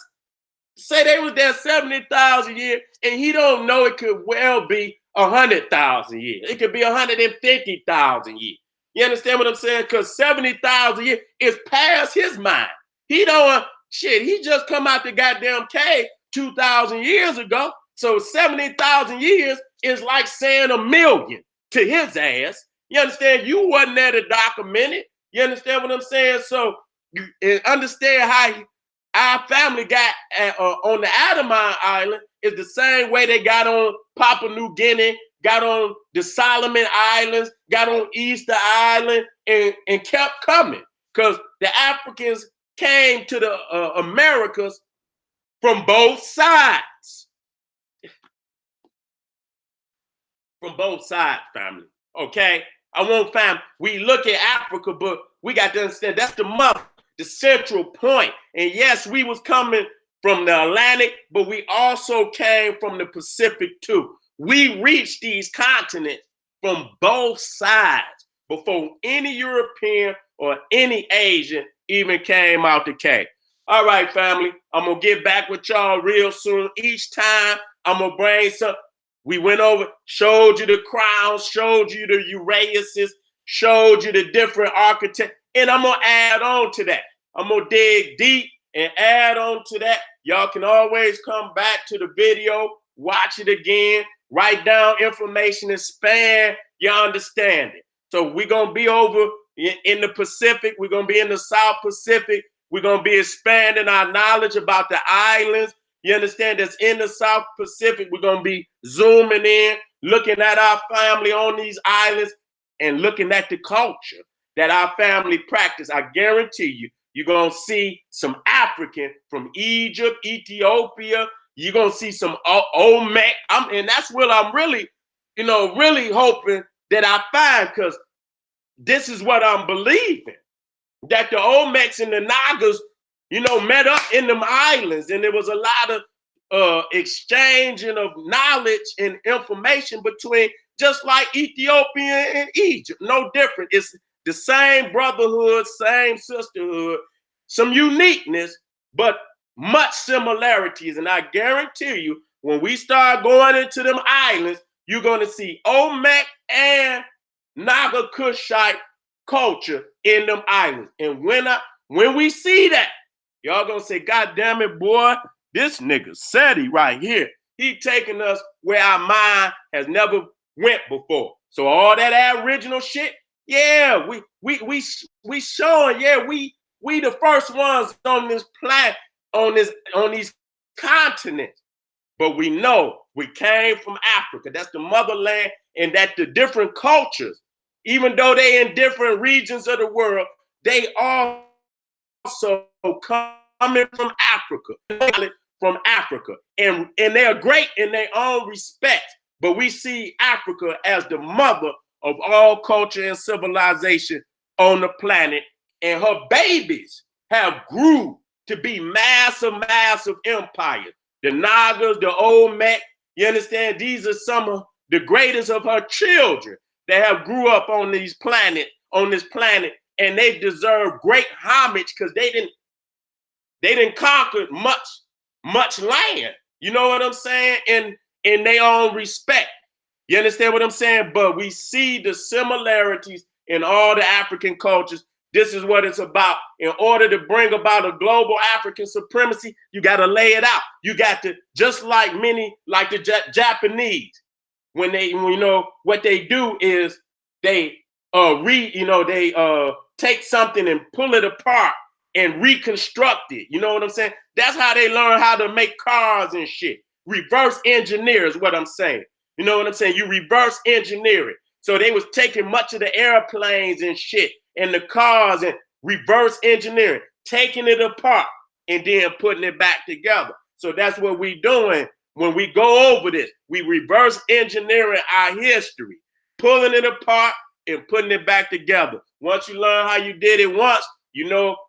And he don't know it could well be 100,000 years. It could be 150,000 years. You understand what I'm saying? Because 70,000 years is past his mind. He don't shit. He just come out the goddamn cave 2,000 years ago. So 70,000 years is like saying a million to his ass. You understand? You wasn't there to document it. You understand what I'm saying? So you understand how our family got on the Adamine Island is the same way they got on Papua New Guinea, got on the Solomon Islands, got on Easter Island, and kept coming. Because the Africans came to the Americas from both sides. From both sides, family. Okay? I want family. We look at Africa, but we got to understand that's the mother, the central point. And yes, we was coming from the Atlantic, but we also came from the Pacific too. We reached these continents from both sides before any European or any Asian even came out the cave. All right, family, I'm going to get back with y'all real soon. Each time I'm going to bring some. We went over, showed you the crowns, showed you the Uraeuses, showed you the different architects, and I'm going to add on to that. I'm going to dig deep and add on to that. Y'all can always come back to the video, watch it again, write down information, expand your understanding. So we're going to be over in the Pacific. We're going to be in the South Pacific. We're going to be expanding our knowledge about the islands. You understand? That's in the South Pacific. We're going to be zooming in, looking at our family on these islands and looking at the culture that our family practice. I guarantee you, you're going to see some African from Egypt, Ethiopia. You're going to see some Olmec. And that's what I'm really, really hoping that I find, because this is what I'm believing, that the Olmecs and the Nagas, met up in them islands, and there was a lot of exchanging of knowledge and information between, just like Ethiopia and Egypt. No different. It's the same brotherhood, same sisterhood, some uniqueness, but much similarities. And I guarantee you, when we start going into them islands, you're going to see Olmec and Naga-Kushite culture in them islands. And when we see that, y'all gonna say, God damn it, boy, this nigga Seti right here, he taking us where our mind has never went before. So all that Aboriginal shit, yeah, we showing, yeah, we the first ones on this planet, on these continents. But we know we came from Africa. That's the motherland, and that the different cultures, even though they in different regions of the world, they also coming from Africa, and they are great in their own respect. But we see Africa as the mother of all culture and civilization on the planet, and her babies have grew to be massive empires. The Nagas, the Olmec, you understand? These are some of the greatest of her children that have grew up on this planet, and they deserve great homage because they didn't conquer much land. You know what I'm saying? In their own respect. You understand what I'm saying? But we see the similarities in all the African cultures. This is what it's about. In order to bring about a global African supremacy, you got to lay it out. You got to, just like the Japanese, when what they do is they take something and pull it apart and reconstruct it. You know what I'm saying? That's how they learn how to make cars and shit. Reverse engineer is what I'm saying. You know what I'm saying? You reverse engineer it. So they was taking much of the airplanes and shit and the cars and reverse engineering, taking it apart and then putting it back together. So that's what we doing when we go over this. We reverse engineering our history, pulling it apart and putting it back together. Once you learn how you did it once,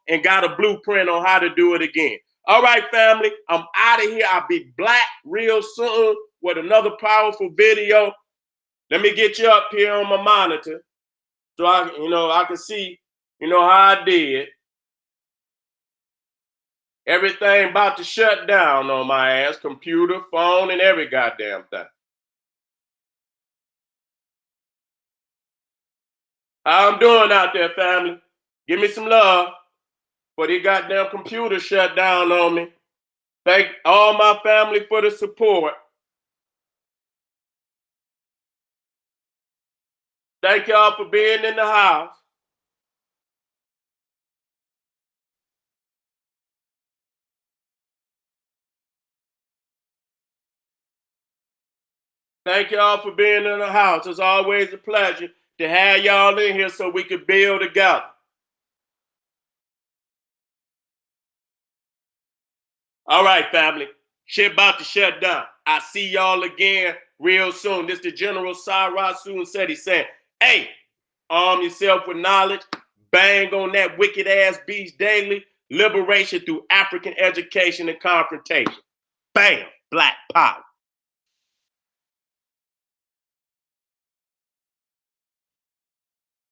and got a blueprint on how to do it again. All right, family, I'm out of here. I'll be back real soon with another powerful video. Let me get you up here on my monitor so I can see, how I did. Everything about to shut down on my ass, computer, phone, and every goddamn thing. How I'm doing out there, family? Give me some love. But the goddamn computer shut down on me. Thank all my family for the support. Thank y'all for being in the house. Thank y'all for being in the house. It's always a pleasure to have y'all in here so we could build together. All right, family. Shit about to shut down. I see y'all again real soon. This the General Sarasu Seti saying, hey, arm yourself with knowledge. Bang on that wicked ass beast daily. Liberation through African education and confrontation. Bam, Black Power.